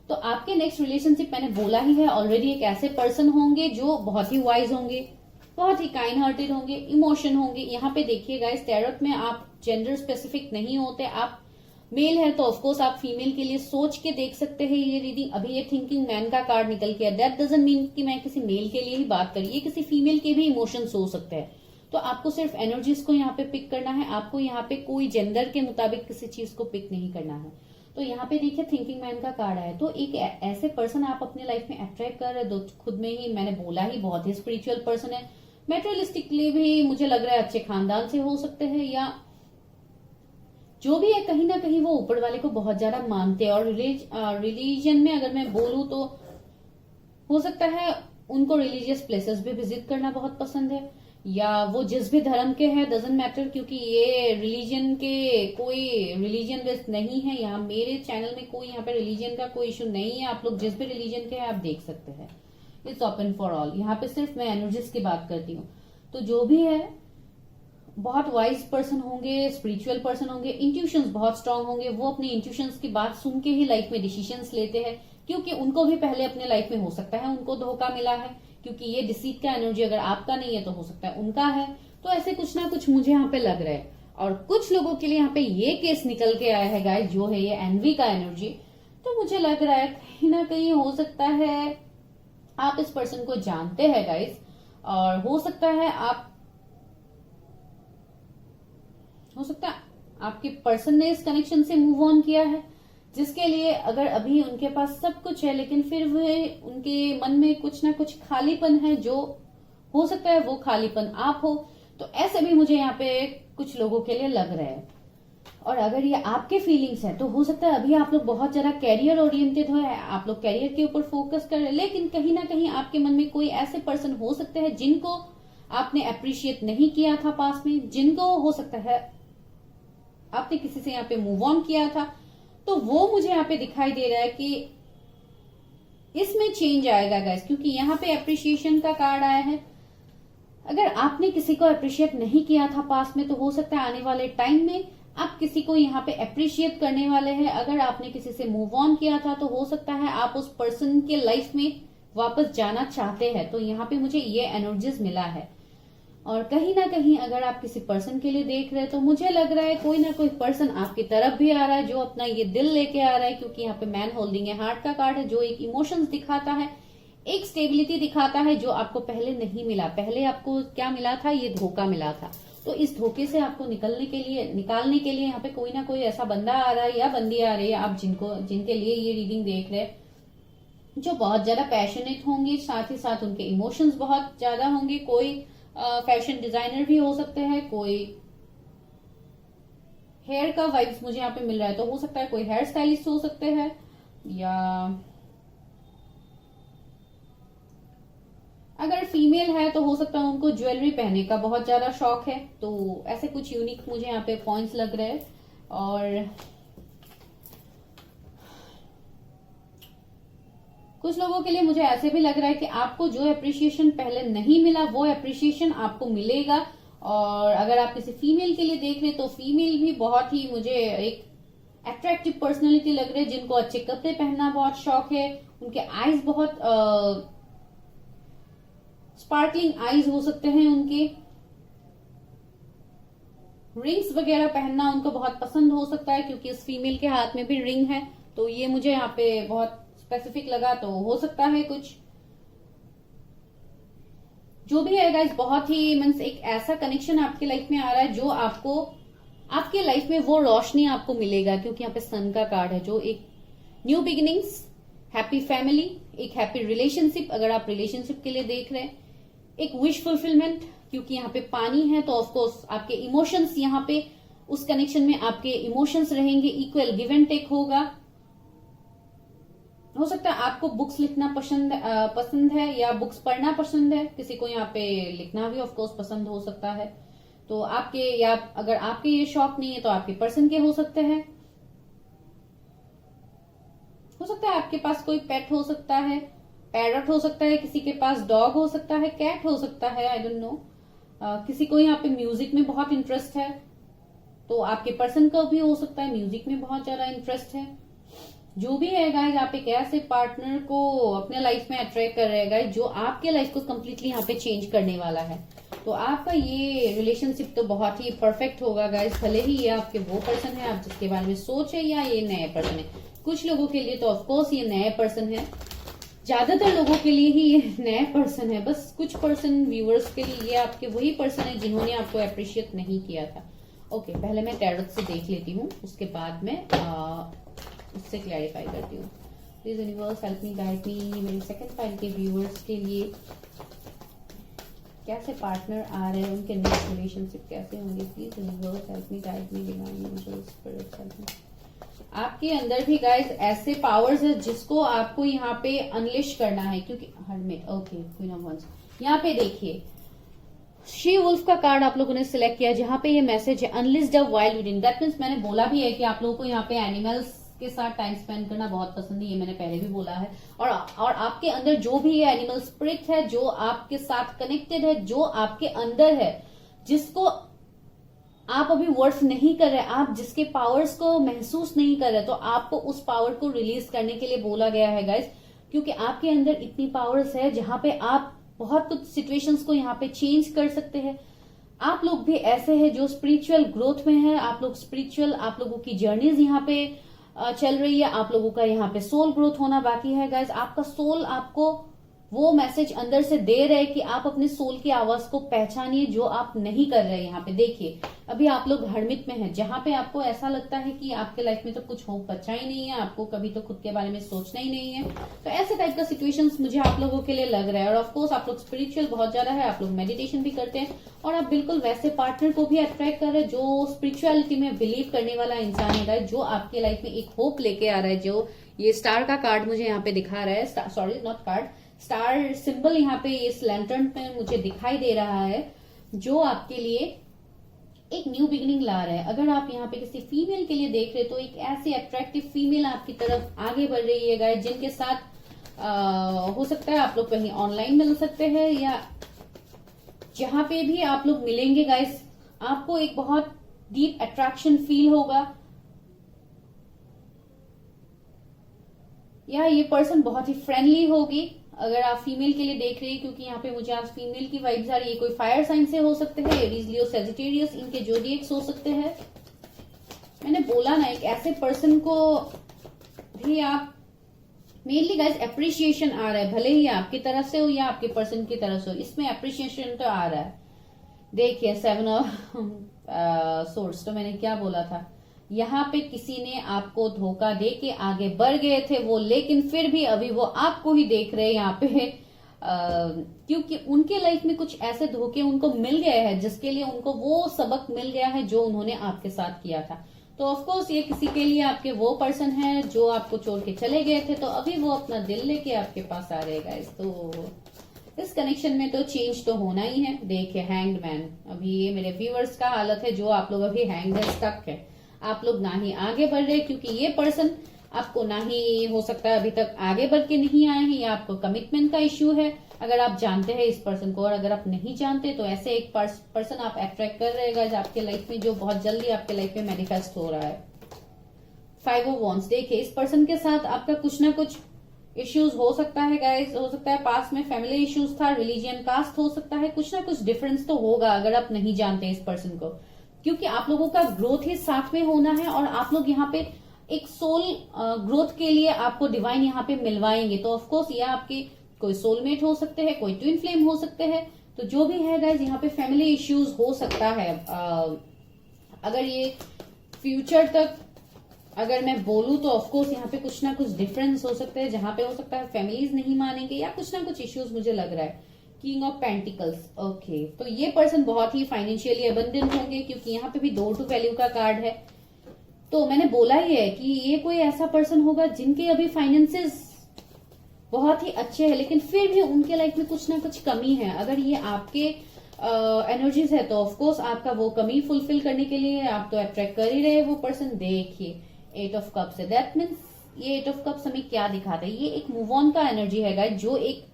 A: तो आपके नेक्स्ट रिलेशनशिप मैंने बोला ही है ऑलरेडी, एक ऐसे पर्सन होंगे जो बहुत ही वाइज होंगे, बहुत ही काइंड हार्टेड होंगे, इमोशन होंगे। यहाँ पे देखिएगा इस टैरोट में आप जेंडर स्पेसिफिक नहीं होते। आप मेल है तो ऑफकोर्स आप फीमेल के लिए सोच के देख सकते हैं ये रीडिंग। अभी ये थिंकिंग मैन का कार्ड निकल के, दैट डजंट मीन कि मैं किसी मेल के लिए ही बात करी, ये किसी फीमेल के भी इमोशंस हो सकते हैं। तो आपको सिर्फ एनर्जीज को यहाँ पे पिक करना है, आपको यहाँ पे कोई जेंडर के मुताबिक किसी चीज को पिक नहीं करना है। तो यहाँ पे देखिए थिंकिंग मैन का कार्ड है, तो एक ऐसे पर्सन आप अपने लाइफ में अट्रैक्ट कर रहे हैं, खुद में ही मैंने बोला ही बहुत ही स्पिरिचुअल पर्सन है। मेटेरियलिस्टिकली भी मुझे लग रहा है अच्छे खानदान से हो सकते हैं, या जो भी है कहीं ना कहीं वो ऊपर वाले को बहुत ज्यादा मानते हैं। और रिलीजन में अगर मैं बोलूं तो हो सकता है उनको रिलीजियस प्लेसेस भी विजिट करना बहुत पसंद है, या वो जिस भी धर्म के हैं, डजंट मैटर, क्योंकि ये रिलीजन के कोई रिलीजन बेस्ड नहीं है। यहाँ मेरे चैनल में कोई यहाँ पे रिलीजन का कोई इशू नहीं है, आप लोग जिस भी रिलीजन के हैं आप देख सकते हैं, इट्स ओपन फॉर ऑल। यहाँ पे सिर्फ मैं एनर्जीज की बात करती हूँ। तो जो भी है बहुत वाइज पर्सन होंगे, स्पिरिचुअल पर्सन होंगे, इंट्यूशंस बहुत स्ट्रांग होंगे, वो अपने इंट्यूशंस की बात सुन के ही लाइफ में डिसीजंस लेते हैं, क्योंकि उनको भी पहले अपने लाइफ में हो सकता है उनको धोखा मिला है, क्योंकि ये डिसीट का एनर्जी अगर आपका नहीं है तो हो सकता है उनका है। तो ऐसे कुछ ना कुछ मुझे यहाँ पे लग रहा है। और कुछ लोगों के लिए यहाँ पे ये केस निकल के आया है गाइस, जो है ये एनवी का एनर्जी। तो मुझे लग रहा है कहीं ना कहीं हो सकता है आप इस पर्सन को जानते हैं गाइस, और हो सकता है आपके पर्सन ने इस कनेक्शन से मूव ऑन किया है, जिसके लिए अगर अभी उनके पास सब कुछ है लेकिन फिर उनके मन में कुछ ना कुछ खालीपन है, जो हो सकता है वो खालीपन आप हो। तो ऐसे भी मुझे यहाँ पे कुछ लोगों के लिए लग रहा है। और अगर ये आपके फीलिंग्स है तो हो सकता है अभी आप लोग बहुत ज्यादा कैरियर ओरिएंटेड हो, आप लोग कैरियर के ऊपर फोकस कर रहे हैं, लेकिन कहीं ना कहीं आपके मन में कोई ऐसे पर्सन हो सकते हैं जिनको आपने अप्रिशिएट नहीं किया था पास में, जिनको हो सकता है आपने किसी से यहाँ पे मूव ऑन किया था। तो वो मुझे यहाँ पे दिखाई दे रहा है कि इसमें चेंज आएगा गाइस, क्योंकि यहाँ पे अप्रिशिएशन का कार्ड आया है। अगर आपने किसी को अप्रिशिएट नहीं किया था पास्ट में, तो हो सकता है आने वाले टाइम में आप किसी को यहाँ पे अप्रिशिएट करने वाले हैं। अगर आपने किसी से मूव ऑन किया था, तो हो सकता है आप उस पर्सन के लाइफ में वापस जाना चाहते हैं। तो यहाँ पे मुझे ये एनर्जीज मिला है। और कहीं ना कहीं अगर आप किसी पर्सन के लिए देख रहे हैं, तो मुझे लग रहा है कोई ना कोई पर्सन आपकी तरफ भी आ रहा है, जो अपना ये दिल लेके आ रहा है, क्योंकि यहाँ पे मैन होल्डिंग है, हार्ट का कार्ड है, जो एक इमोशंस दिखाता है, एक स्टेबिलिटी दिखाता है, जो आपको पहले नहीं मिला। पहले आपको क्या मिला था? ये धोखा मिला था। तो इस धोखे से आपको निकालने के लिए यहाँ पे कोई ना कोई ऐसा बंदा आ रहा है या बंदी आ रही है, आप जिनके लिए ये रीडिंग देख रहे हैं, जो बहुत ज्यादा पैशनेट होंगे, साथ ही साथ उनके इमोशंस बहुत ज्यादा होंगे। कोई फैशन डिजाइनर भी हो सकते हैं, कोई हेयर का वाइब्स मुझे यहाँ पे मिल रहा है, तो हो सकता है कोई हेयर स्टाइलिस्ट हो सकते हैं, या अगर फीमेल है तो हो सकता है उनको ज्वेलरी पहनने का बहुत ज्यादा शौक है। तो ऐसे कुछ यूनिक मुझे यहाँ पे पॉइंट्स लग रहे हैं। और कुछ लोगों के लिए मुझे ऐसे भी लग रहा है कि आपको जो अप्रिशिएशन पहले नहीं मिला, वो अप्रिशिएशन आपको मिलेगा। और अगर आप किसी फीमेल के लिए देख रहे हैं, तो फीमेल भी बहुत ही मुझे एक अट्रैक्टिव पर्सनैलिटी लग रही है, जिनको अच्छे कपड़े पहनना बहुत शौक है, उनके आईज बहुत स्पार्कलिंग आईज हो सकते हैं, उनके रिंग्स वगैरह पहनना उनको बहुत पसंद हो सकता है, क्योंकि इस फीमेल के हाथ में भी रिंग है। तो ये मुझे यहाँ पे बहुत स्पेसिफिक लगा। तो हो सकता है कुछ जो भी है गाइस, बहुत ही मीन्स एक ऐसा कनेक्शन आपके लाइफ में आ रहा है, जो आपको आपके लाइफ में वो रोशनी आपको मिलेगा, क्योंकि यहाँ पे सन का कार्ड है, जो एक न्यू बिगिनिंग्स, हैप्पी फैमिली, एक हैप्पी रिलेशनशिप, अगर आप रिलेशनशिप के लिए देख रहे हैं, एक विश फुलफिलमेंट, क्योंकि यहाँ पे पानी है, तो ऑफकोर्स आपके इमोशंस यहाँ पे उस कनेक्शन में आपके इमोशंस रहेंगे, इक्वल गिव एंड टेक होगा। हो सकता है आपको बुक्स लिखना पसंद है, या बुक्स पढ़ना पसंद है, किसी को यहाँ पे लिखना भी ऑफकोर्स पसंद हो सकता है। तो आपके, या अगर आपके ये शौक नहीं है, तो आपके पर्सन के हो सकते हैं। हो सकता है आपके पास कोई पेट हो सकता है, पैरट हो सकता है, किसी के पास डॉग हो सकता है, कैट हो सकता है, आई डोंट नो। किसी को यहाँ पे म्यूजिक में बहुत इंटरेस्ट है, तो आपके पर्सन को भी हो सकता है म्यूजिक में बहुत ज्यादा इंटरेस्ट है। जो भी है गाइज, आप एक ऐसे पार्टनर को अपने लाइफ में अट्रैक्ट कर रहे हैं गाइज, जो आपके लाइफ को कम्प्लीटली यहाँ पे चेंज करने वाला है। तो आपका ये रिलेशनशिप तो बहुत ही परफेक्ट होगा गाइज, भले ही ये आपके वो पर्सन है आप जिसके बारे में सोच है, या ये नए पर्सन है। कुछ लोगों के लिए तो ऑफकोर्स ये नए पर्सन है, ज्यादातर लोगों के लिए ही ये नए पर्सन है। बस कुछ पर्सन व्यूअर्स के लिए ये आपके वही पर्सन है जिन्होंने आपको अप्रिशिएट नहीं किया था। ओके, पहले मैं टैरोट से देख लेती हूँ, उसके बाद मैं उससे क्लैरिफाई करती हूँ। Please universe help me guide मी, मेरे सेकंड फाइल के व्यूअर्स के लिए कैसे पार्टनर आ रहे हैं, उनके नेक्स्ट रिलेशनशिप कैसे होंगे। Please universe help me guide me, divine angels spirits help me. आपके अंदर भी गाइज ऐसे पावर्स है जिसको आपको यहाँ पे अनलिश करना है, क्योंकि hermit, okay, queen of wands. यहाँ पे देखिए शी वुल्फ का कार्ड आप लोगों ने सिलेक्ट किया, जहां पे ये मैसेज है unleash the wild within. That means मैंने बोला भी है कि आप लोगों को यहाँ पे एनिमल्स के साथ टाइम स्पेंड करना बहुत पसंद है, ये मैंने पहले भी बोला है। और आपके अंदर जो भी ये एनिमल स्पिरिट है, जो आपके साथ कनेक्टेड है, जो आपके अंदर है, जिसको आप अभी वर्ड्स नहीं कर रहे, आप जिसके पावर्स को महसूस नहीं कर रहे, तो आपको उस पावर को रिलीज करने के लिए बोला गया है गाइज, क्योंकि आपके अंदर इतनी पावर्स है जहां पे आप बहुत कुछ सिचुएशंस को यहाँ पे चेंज कर सकते हैं। आप लोग भी ऐसे हैं जो स्पिरिचुअल ग्रोथ में है, आप लोगों की जर्नीज यहाँ पे चल रही है, आप लोगों का यहाँ पे सोल ग्रोथ होना बाकी है गाइज। आपका सोल आपको वो मैसेज अंदर से दे रहे कि आप अपने सोल की आवाज को पहचानिए, जो आप नहीं कर रहे। यहाँ पे देखिए अभी आप लोग हर्मिट में हैं, जहां पे आपको ऐसा लगता है कि आपके लाइफ में तो कुछ होप बचा ही नहीं है, आपको कभी तो खुद के बारे में सोचना ही नहीं है। तो ऐसे टाइप का सिचुएशंस मुझे आप लोगों के लिए लग रहा है। और ऑफकोर्स आप लोग स्पिरिचुअल बहुत ज्यादा है, आप लोग मेडिटेशन भी करते हैं, और आप बिल्कुल वैसे पार्टनर को भी अट्रैक्ट कर रहे हैं जो स्पिरिचुअलिटी में बिलीव करने वाला इंसान है, जो आपके लाइफ में एक होप लेके आ रहा है। जो ये स्टार का कार्ड मुझे यहाँ पे दिखा रहा है, sorry not card, star symbol यहाँ पे इस लैंटर्न पे मुझे दिखाई दे रहा है, जो आपके लिए एक न्यू बिगिनिंग ला रहा है। अगर आप यहाँ पे किसी फीमेल के लिए देख रहे तो एक ऐसी अट्रैक्टिव फीमेल आपकी तरफ आगे बढ़ रही है गाइस, जिनके साथ हो सकता है आप लोग कहीं ऑनलाइन मिल सकते हैं, या जहां पे भी आप लोग मिलेंगे गाइस, आपको एक बहुत डीप अट्रैक्शन फील होगा, या ये पर्सन बहुत ही फ्रेंडली होगी अगर आप फीमेल के लिए देख रहे हैं, क्योंकि यहाँ पे मुझे आज फीमेल की वाइब्स आ रही है। कोई फायर साइन से हो सकते हैं, एरीज, लियो, सेजिटेरियस, इनके जोडिएक्स हो सकते हैं। मैंने बोला ना, एक ऐसे पर्सन को भी आप मेनली गाइस अप्रिशिएशन आ रहा है, भले ही आपकी तरफ से हो या आपके पर्सन की तरफ से हो, इसमें अप्रिशिएशन तो आ रहा है। देखिए 7 ऑफ सोर्स, तो मैंने क्या बोला था, यहाँ पे किसी ने आपको धोखा दे के आगे बढ़ गए थे वो, लेकिन फिर भी अभी वो आपको ही देख रहे हैं यहाँ पे, क्योंकि उनके लाइफ में कुछ ऐसे धोखे उनको मिल गए हैं जिसके लिए उनको वो सबक मिल गया है जो उन्होंने आपके साथ किया था। तो ऑफकोर्स ये किसी के लिए आपके वो पर्सन है जो आपको छोड़ के चले गए थे, तो अभी वो अपना दिल लेके आपके पास आ रहे गाइस। तो इस कनेक्शन में तो चेंज तो होना ही है। देखिए हैंग्ड मैन, अभी ये मेरे व्यूअर्स का हालत है जो आप लोग अभी हैंग्ड स्टक है, आप लोग ना ही आगे बढ़ रहे, क्योंकि ये पर्सन आपको ना ही हो सकता है अभी तक आगे बढ़ के नहीं आए हैं, या आपको कमिटमेंट का इश्यू है अगर आप जानते हैं इस पर्सन को, और अगर आप नहीं जानते तो ऐसे एक पर्सन आप अट्रैक्ट कर रहेगा आपके लाइफ में, जो बहुत जल्दी आपके लाइफ में मैनिफेस्ट हो रहा है। 5 ऑफ वॉन्ड्स, देखिए इस पर्सन के साथ आपका कुछ ना कुछ इश्यूज हो सकता है गाइस, हो सकता है पास में फैमिली इश्यूज था, रिलीजियन, कास्ट हो सकता है, कुछ ना कुछ डिफरेंस तो होगा अगर आप नहीं जानते इस पर्सन को, क्योंकि आप लोगों का ग्रोथ ही साथ में होना है, और आप लोग यहाँ पे एक सोल ग्रोथ के लिए आपको डिवाइन यहाँ पे मिलवाएंगे। तो ऑफकोर्स ये आपके कोई सोलमेट हो सकते हैं, कोई ट्विन फ्लेम हो सकते हैं, तो जो भी है गाइज यहाँ पे फैमिली इश्यूज हो सकता है। अगर ये फ्यूचर तक अगर मैं बोलूं तो ऑफकोर्स यहाँ पे कुछ ना कुछ डिफरेंस हो सकते हैं, जहां पे हो सकता है फैमिलीज नहीं मानेंगे या कुछ ना कुछ इश्यूज मुझे लग रहा है। किंग ऑफ पेंटिकल्स, ओके, तो ये पर्सन बहुत ही फाइनेंशियली अबंडेंट होंगे, क्योंकि यहाँ पे भी 2 टू वैल्यू का कार्ड है। तो मैंने बोला ही है कि ये कोई ऐसा पर्सन होगा जिनके अभी फाइनेंसेस बहुत ही अच्छे हैं, लेकिन फिर भी उनके लाइफ में कुछ ना कुछ कमी है। अगर ये आपके एनर्जीज है तो ऑफकोर्स आपका वो कमी फुलफिल करने के लिए आप तो अट्रैक्ट कर ही रहे वो पर्सन। देखिए 8 ऑफ कप्स है, दैट मीन्स ये 8 ऑफ कप्स हमें क्या दिखाता है, ये एक मूव ऑन का एनर्जी है गाइस, जो एक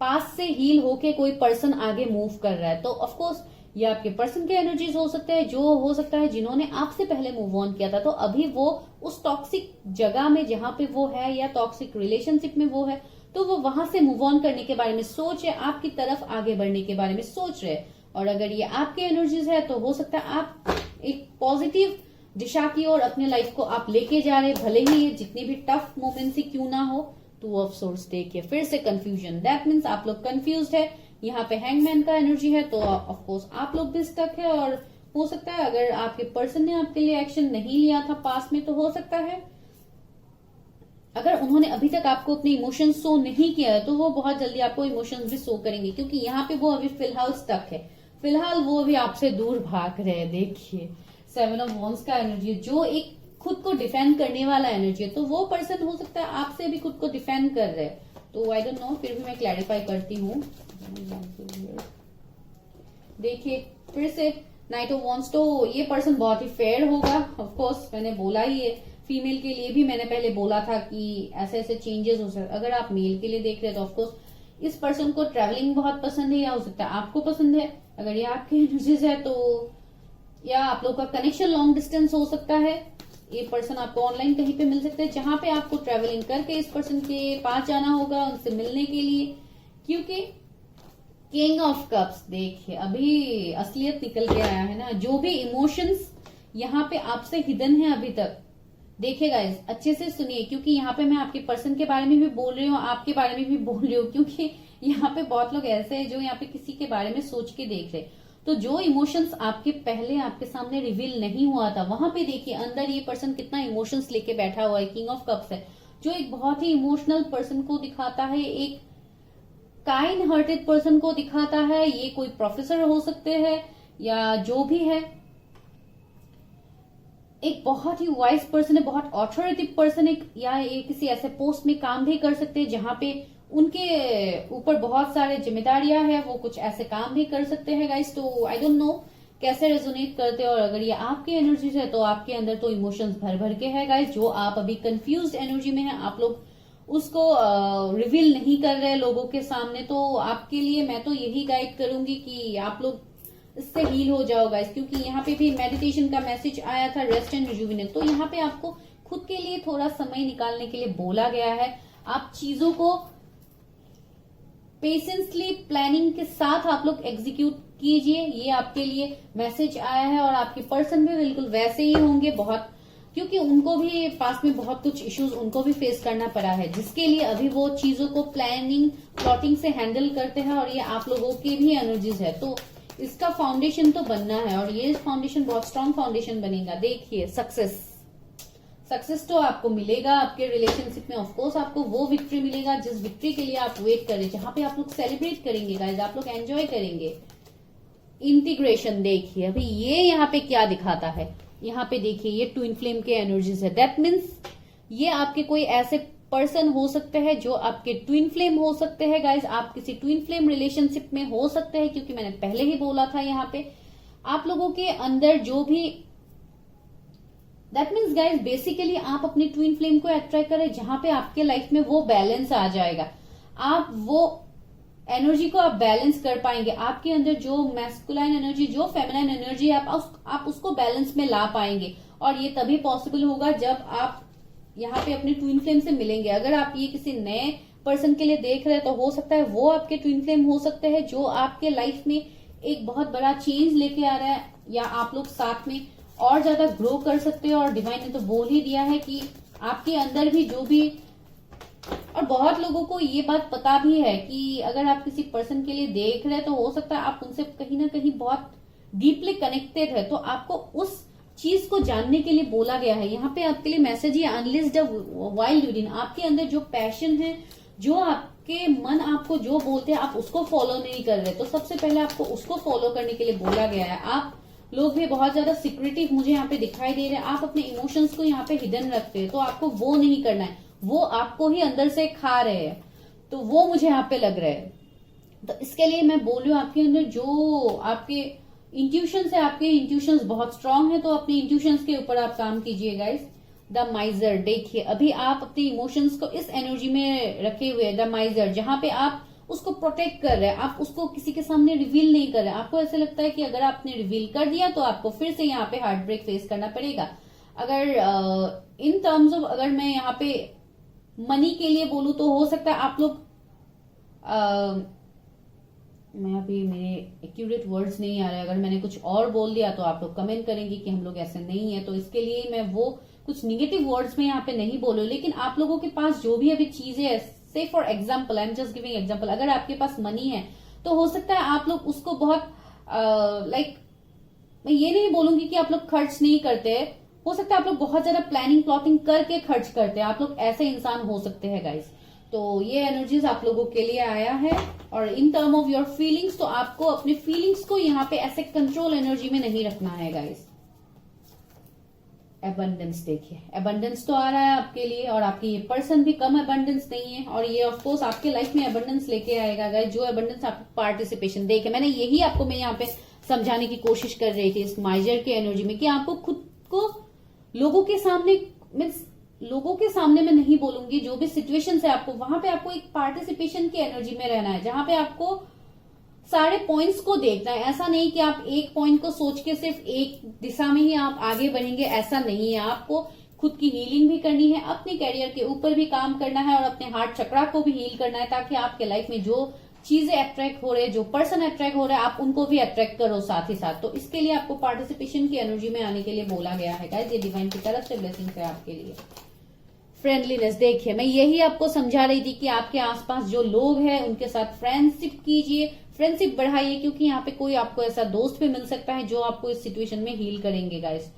A: पास से हील होके कोई पर्सन आगे मूव कर रहा है। तो ऑफकोर्स ये आपके पर्सन के एनर्जीज हो सकते हैं, जो हो सकता है जिन्होंने आपसे पहले मूव ऑन किया था, तो अभी वो उस टॉक्सिक जगह में जहां पे वो है या टॉक्सिक रिलेशनशिप में वो है, तो वो वहां से मूव ऑन करने के बारे में सोच रहे, आपकी तरफ आगे बढ़ने के बारे में सोच रहे। और अगर ये आपके एनर्जीज है तो हो सकता है आप एक पॉजिटिव दिशा की ओर अपने लाइफ को आप लेके जा रहे, भले ही ये जितनी भी टफ मोमेंट ही क्यों ना हो। 2 ऑफ सोर्स, देखिए फिर से कंफ्यूजन, दैट मीन्स आप लोग कंफ्यूज्ड है। यहाँ पे हैंगमैन का एनर्जी है, तो ऑफकोर्स आप लोग भी स्टक है, और हो सकता है अगर आपके पर्सन ने आपके लिए एक्शन नहीं लिया था पास में, तो हो सकता है अगर उन्होंने अभी तक आपको अपने इमोशंस शो नहीं किया है तो वो बहुत जल्दी आपको इमोशंस भी शो करेंगे, क्योंकि यहाँ पे वो अभी फिलहाल स्टक है, फिलहाल वो अभी आपसे दूर भाग रहे हैं। देखिए 7 ऑफ वॉन्ड्स का एनर्जी है, जो एक खुद को डिफेंड करने वाला एनर्जी है, तो वो पर्सन हो सकता है आपसे भी खुद को डिफेंड कर रहे हैं। तो आई डोंट नो, फिर भी मैं क्लैरिफाई करती हूँ। देखिए फिर से नाइट ऑफ वॉन्ड्स, तो ये पर्सन बहुत ही फेयर होगा, ऑफकोर्स मैंने बोला ही है। फीमेल के लिए भी मैंने पहले बोला था कि ऐसे ऐसे चेंजेस हो सकते। अगर आप मेल के लिए देख रहे हैं तो ऑफकोर्स इस पर्सन को ट्रैवलिंग बहुत पसंद है, या हो सकता है आपको पसंद है। अगर ये आपके एनर्जीज है तो या आप लोग का कनेक्शन लॉन्ग डिस्टेंस हो सकता है, ये पर्सन आपको ऑनलाइन कहीं पे मिल सकते हैं, जहां पे आपको ट्रैवलिंग करके इस पर्सन के पास जाना होगा उनसे मिलने के लिए, क्योंकि किंग ऑफ कप्स, देखिए अभी असलियत निकल के आया है ना, जो भी इमोशंस यहाँ पे आपसे हिडन है अभी तक। देखिए गाइस अच्छे से सुनिए, क्योंकि यहाँ पे मैं आपके पर्सन के बारे में भी बोल रही हूँ, आपके बारे में भी बोल रही हूँ, क्योंकि यहाँ पे बहुत लोग ऐसे हैं जो यहाँ पे किसी के बारे में सोच के देख रहे। तो जो इमोशंस आपके पहले आपके सामने रिवील नहीं हुआ था, वहां पे देखिए अंदर ये पर्सन कितना इमोशंस लेके बैठा हुआ है। किंग ऑफ कप्स है, जो एक बहुत ही इमोशनल पर्सन को दिखाता है, एक काइंड हार्टेड पर्सन को दिखाता है। ये कोई प्रोफेसर हो सकते हैं या जो भी है, एक बहुत ही वाइज पर्सन है, बहुत ऑथोरिटेटिव पर्सन है, या ये किसी ऐसे पोस्ट में काम भी कर सकते हैं जहां पे उनके ऊपर बहुत सारे जिम्मेदारियां हैं, वो कुछ ऐसे काम भी कर सकते हैं गाइस। तो आई डोंट नो कैसे रेजोनेट करते हैं, और अगर ये आपके एनर्जीज है तो आपके अंदर तो इमोशंस भर भर के है गाइस, जो आप अभी कंफ्यूज्ड एनर्जी में है, आप लोग उसको रिवील नहीं कर रहे लोगों के सामने, तो आपके लिए मैं तो यही गाइड करूंगी कि आप लोग इससे हील हो जाओ गाइस, क्योंकि यहाँ पे भी मेडिटेशन का मैसेज आया था, रेस्ट एंड रिजुविनेट। तो यहाँ पे आपको खुद के लिए थोड़ा समय निकालने के लिए बोला गया है। आप चीजों को पेशेंसली प्लानिंग के साथ आप लोग एग्जीक्यूट कीजिए, ये आपके लिए मैसेज आया है। और आपके पर्सन भी बिल्कुल वैसे ही होंगे बहुत, क्योंकि उनको भी पास में बहुत कुछ इश्यूज उनको भी फेस करना पड़ा है, जिसके लिए अभी वो चीजों को प्लानिंग प्लॉटिंग से हैंडल करते हैं। और ये आप लोगों की भी एनर्जीज है, तो इसका फाउंडेशन तो बनना है, और ये फाउंडेशन बहुत स्ट्रांग फाउंडेशन बनेगा। देखिए सक्सेस तो आपको मिलेगा आपके रिलेशनशिप में। ऑफ कोर्स आपको वो विक्ट्री मिलेगा जिस विक्ट्री के लिए आप वेट कर रहे हैं, जहां पे आप लोग सेलिब्रेट करेंगे गाइस, आप लोग एंजॉय करेंगे। इंटीग्रेशन देखिए अभी ये यहाँ पे क्या दिखाता है, यहाँ पे देखिए ये ट्विन फ्लेम के एनर्जीज है। दैट मीन्स ये आपके कोई ऐसे पर्सन हो सकते हैं जो आपके ट्विन फ्लेम हो सकते हैं गाइज। आप किसी ट्विन फ्लेम रिलेशनशिप में हो सकते हैं, क्योंकि मैंने पहले ही बोला था यहाँ पे आप लोगों के अंदर जो भी, दैट मीन्स गाइज बेसिकली आप अपनी ट्विन फ्लेम को अट्रैक्ट करें, जहां पे आपके लाइफ में वो बैलेंस आ जाएगा। आप वो एनर्जी को आप बैलेंस कर पाएंगे। आपके अंदर जो मैस्कुलाइन एनर्जी, जो फेमिनाइन एनर्जी, आप उसको बैलेंस में ला पाएंगे। और ये तभी पॉसिबल होगा जब आप यहाँ पे अपने ट्विन फ्लेम से मिलेंगे। अगर आप ये किसी नए पर्सन के लिए देख रहे हैं, तो हो सकता है वो आपके ट्विन फ्लेम हो सकते हैं, जो आपके लाइफ में एक बहुत बड़ा चेंज लेके आ रहा है, या आप लोग साथ में और ज्यादा ग्रो कर सकते हो। और डिवाइन ने तो बोल ही दिया है कि आपके अंदर भी जो भी, और बहुत लोगों को ये बात पता भी है कि अगर आप किसी पर्सन के लिए देख रहे हैं, तो हो सकता है आप उनसे कहीं ना कहीं बहुत डीपली कनेक्टेड है। तो आपको उस चीज को जानने के लिए बोला गया है। यहाँ पे आपके लिए मैसेज ये अनलिस्ट वाइल्ड विदिन, आपके अंदर जो पैशन है, जो आपके मन आपको जो बोलते हैं, आप उसको फॉलो नहीं कर रहे, तो सबसे पहले आपको उसको फॉलो करने के लिए बोला गया है। आप लोग भी बहुत ज्यादा सिक्रेटिव मुझे यहाँ पे दिखाई दे रहे हैं। आप अपने इमोशंस को यहाँ पे हिडन रखते हैं, तो आपको वो नहीं करना है, वो आपको ही अंदर से खा रहे हैं, तो वो मुझे यहाँ पे लग रहा है। तो इसके लिए मैं बोल रही हूँ, आपके अंदर जो आपके इंट्यूशंस है, आपके इंट्यूशंस बहुत स्ट्रांग है, तो अपने इंट्यूशंस के ऊपर आप काम कीजिए गाइस। द माइजर देखिए अभी आप अपने इमोशंस को इस एनर्जी में रखे हुए, द माइजर, जहां पे आप उसको प्रोटेक्ट कर रहे हैं, आप उसको किसी के सामने रिवील नहीं कर रहे। आपको ऐसे लगता है कि अगर आपने रिवील कर दिया तो आपको फिर से यहाँ पे हार्ट ब्रेक फेस करना पड़ेगा। अगर इन टर्म्स ऑफ, अगर मैं यहाँ पे मनी के लिए बोलूं, तो हो सकता है आप लोग मैं अभी मेरे एक्यूरेट वर्ड्स नहीं आ रहे, अगर मैंने कुछ और बोल दिया तो आप लोग कमेंट करेंगे कि हम लोग ऐसे नहीं है, तो इसके लिए मैं वो कुछ निगेटिव वर्ड्स में यहाँ पे नहीं बोलूं। लेकिन आप लोगों के पास जो भी अभी चीजें है, से for example, I am just giving example, अगर आपके पास मनी है, तो हो सकता है आप लोग उसको बहुत लाइक, मैं ये नहीं बोलूंगी कि आप लोग खर्च नहीं करते, हो सकता है आप लोग बहुत ज्यादा प्लानिंग प्लॉटिंग करके खर्च करते हैं, आप लोग ऐसे इंसान हो सकते हैं गाइस। तो ये एनर्जीज आप लोगों के लिए आया है। और in term of your feelings, तो आपको अपने फीलिंग्स को यहाँ पे ऐसे कंट्रोल एनर्जी में नहीं रखना है गाइस। एबंडेंस देखिए, एबंडेंस तो आ रहा है आपके लिए, और आपकी ये पर्सन भी कम एबंडेंस नहीं है, और ये ऑफ कोर्स आपके लाइफ में एबंडेंस लेके आएगा गाइस। जो एबंडेंस आपको पार्टिसिपेशन, देखिए मैंने यही आपको मैं यहाँ पे समझाने की कोशिश कर रही थी इस माइजर की एनर्जी में, कि आपको खुद को लोगों के सामने, मीन्स लोगों के सामने मैं नहीं बोलूंगी, जो भी सिचुएशन है आपको वहां पे आपको एक पार्टिसिपेशन की एनर्जी में रहना है, जहां पे आपको सारे पॉइंट्स को देखना है। ऐसा नहीं कि आप एक पॉइंट को सोच के सिर्फ एक दिशा में ही आप आगे बढ़ेंगे, ऐसा नहीं है। आपको खुद की हीलिंग भी करनी है, अपने कैरियर के ऊपर भी काम करना है, और अपने हार्ट चक्रा को भी हील करना है, ताकि आपके लाइफ में जो चीजें अट्रैक्ट हो रहे हैं, जो पर्सन अट्रैक्ट हो रहे हैं, आप उनको भी अट्रैक्ट करो साथ ही साथ। तो इसके लिए आपको पार्टिसिपेशन की एनर्जी में आने के लिए बोला गया है गाइस। ये डिवाइन की तरफ से ब्लेसिंग्स है आपके लिए। फ्रेंडलीनेस देखिए, मैं यही आपको समझा रही थी कि आपके आसपास जो लोग हैं उनके साथ फ्रेंडशिप कीजिए, फ्रेंडशिप बढ़ाइए, क्योंकि यहाँ पे कोई आपको ऐसा दोस्त भी मिल सकता है जो आपको इस सिचुएशन में हील करेंगे गाइस।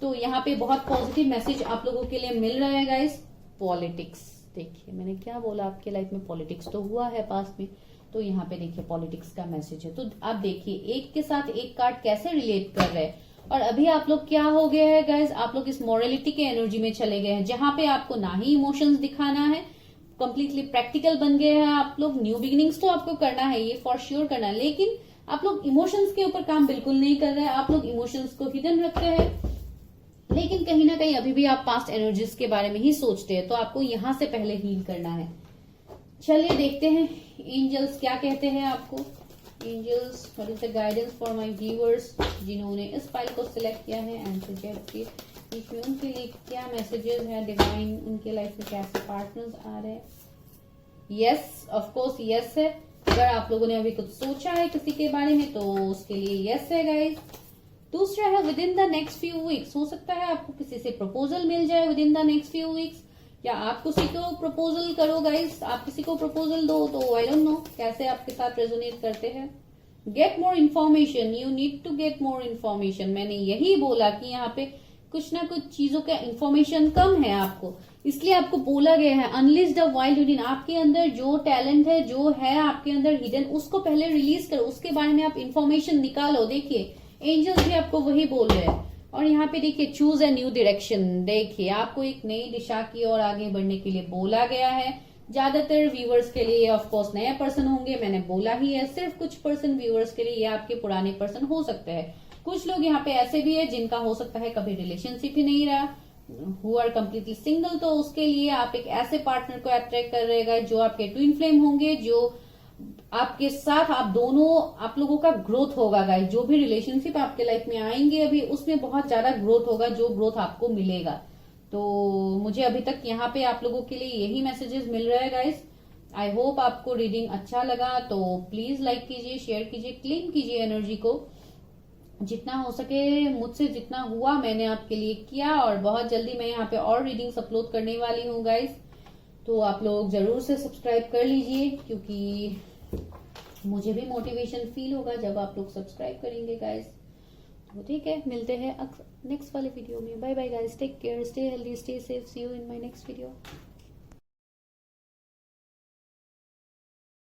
A: तो यहाँ पे बहुत पॉजिटिव मैसेज आप लोगों के लिए मिल रहा है गाइस। पॉलिटिक्स देखिए, मैंने क्या बोला, आपके लाइफ में पॉलिटिक्स तो हुआ है पास्ट में, तो यहाँ पे देखिए पॉलिटिक्स का मैसेज है। तो आप देखिए एक के साथ एक कार्ड कैसे रिलेट कर रहे हैं। और अभी आप लोग क्या हो गए हैं गाइस, आप लोग इस मॉरलिटी के एनर्जी में चले गए हैं, जहां पे आपको ना ही इमोशंस दिखाना है, कंप्लीटली प्रैक्टिकल बन गए हैं आप लोग। न्यू बिगिनिंग्स तो आपको करना है, ये फॉर श्योर करना है, लेकिन आप लोग इमोशंस के ऊपर काम बिल्कुल नहीं कर रहे हैं। आप लोग इमोशंस को हिडन रखते हैं, लेकिन कहीं ना कहीं अभी भी आप पास्ट एनर्जीज के बारे में ही सोचते हैं, तो आपको यहां से पहले हील करना है। चलिए देखते हैं एंजल्स क्या कहते हैं आपको। Angels, what is the guidance for my viewers जिन्होंने इस फाइल को सिलेक्ट किया है एंड सजेस्ट किया, इसमें उनके लिए क्या मैसेजेस है डिवाइन, उनके लाइफ में कैसे पार्टनर्स आ रहे हैं। यस, ऑफ कोर्स यस है। अगर आप लोगों ने अभी कुछ सोचा है किसी के बारे में तो उसके लिए यस है गाइस। दूसरा है with in the next few weeks, हो सकता है आपको किसी से प्रपोजल मिल जाए with in the next few weeks, या आप किसी को प्रपोजल करो गाइस, आप किसी को प्रपोजल दो, तो आई डोंट नो कैसे आपके साथ रेजोनेट करते हैं। Get more information, you need to get more information. मैंने यही बोला कि यहाँ पे कुछ ना कुछ चीजों का इन्फॉर्मेशन कम है आपको, इसलिए आपको बोला गया है अनलीज द वाइल्ड विदिन। आपके अंदर जो टैलेंट है, जो है आपके अंदर हिडन, उसको पहले रिलीज करो, उसके बारे में आप इन्फॉर्मेशन निकालो। देखिए एंजल्स भी आपको वही बोल रहे हैं। और यहाँ पे देखिए चूज ए न्यू डायरेक्शन, देखिए आपको एक नई दिशा की ओर आगे बढ़ने के लिए बोला गया है। ज्यादातर व्यूअर्स के लिए ऑफ कोर्स नए पर्सन होंगे, मैंने बोला ही है। सिर्फ कुछ पर्सन व्यूअर्स के लिए ये आपके पुराने पर्सन हो सकते हैं। कुछ लोग यहाँ पे ऐसे भी है जिनका हो सकता है कभी रिलेशनशिप ही नहीं रहा, हु आर कम्प्लीटली सिंगल, तो उसके लिए आप एक ऐसे पार्टनर को अट्रैक्ट कर रहेगा जो आपके ट्विन फ्लेम होंगे, जो आपके साथ आप दोनों, आप लोगों का ग्रोथ होगा गाइस। जो भी रिलेशनशिप आपके लाइफ में आएंगे अभी, उसमें बहुत ज्यादा ग्रोथ होगा, जो ग्रोथ आपको मिलेगा। तो मुझे अभी तक यहाँ पे आप लोगों के लिए यही मैसेजेस मिल रहे हैं गाइस। आई होप आपको रीडिंग अच्छा लगा, तो प्लीज लाइक कीजिए, शेयर कीजिए, क्लीन कीजिए एनर्जी को। जितना हो सके मुझसे जितना हुआ मैंने आपके लिए किया, और बहुत जल्दी मैं यहाँ पे और रीडिंग्स अपलोड करने वाली हूँ गाइस। तो आप लोग जरूर से सब्सक्राइब कर लीजिए, क्योंकि मुझे भी मोटिवेशन फील होगा जब आप लोग सब्सक्राइब करेंगे गाइस। तो ठीक है, मिलते हैं नेक्स्ट वाले वीडियो में। Bye bye guys, take care, stay healthy, stay safe, see you in my next video.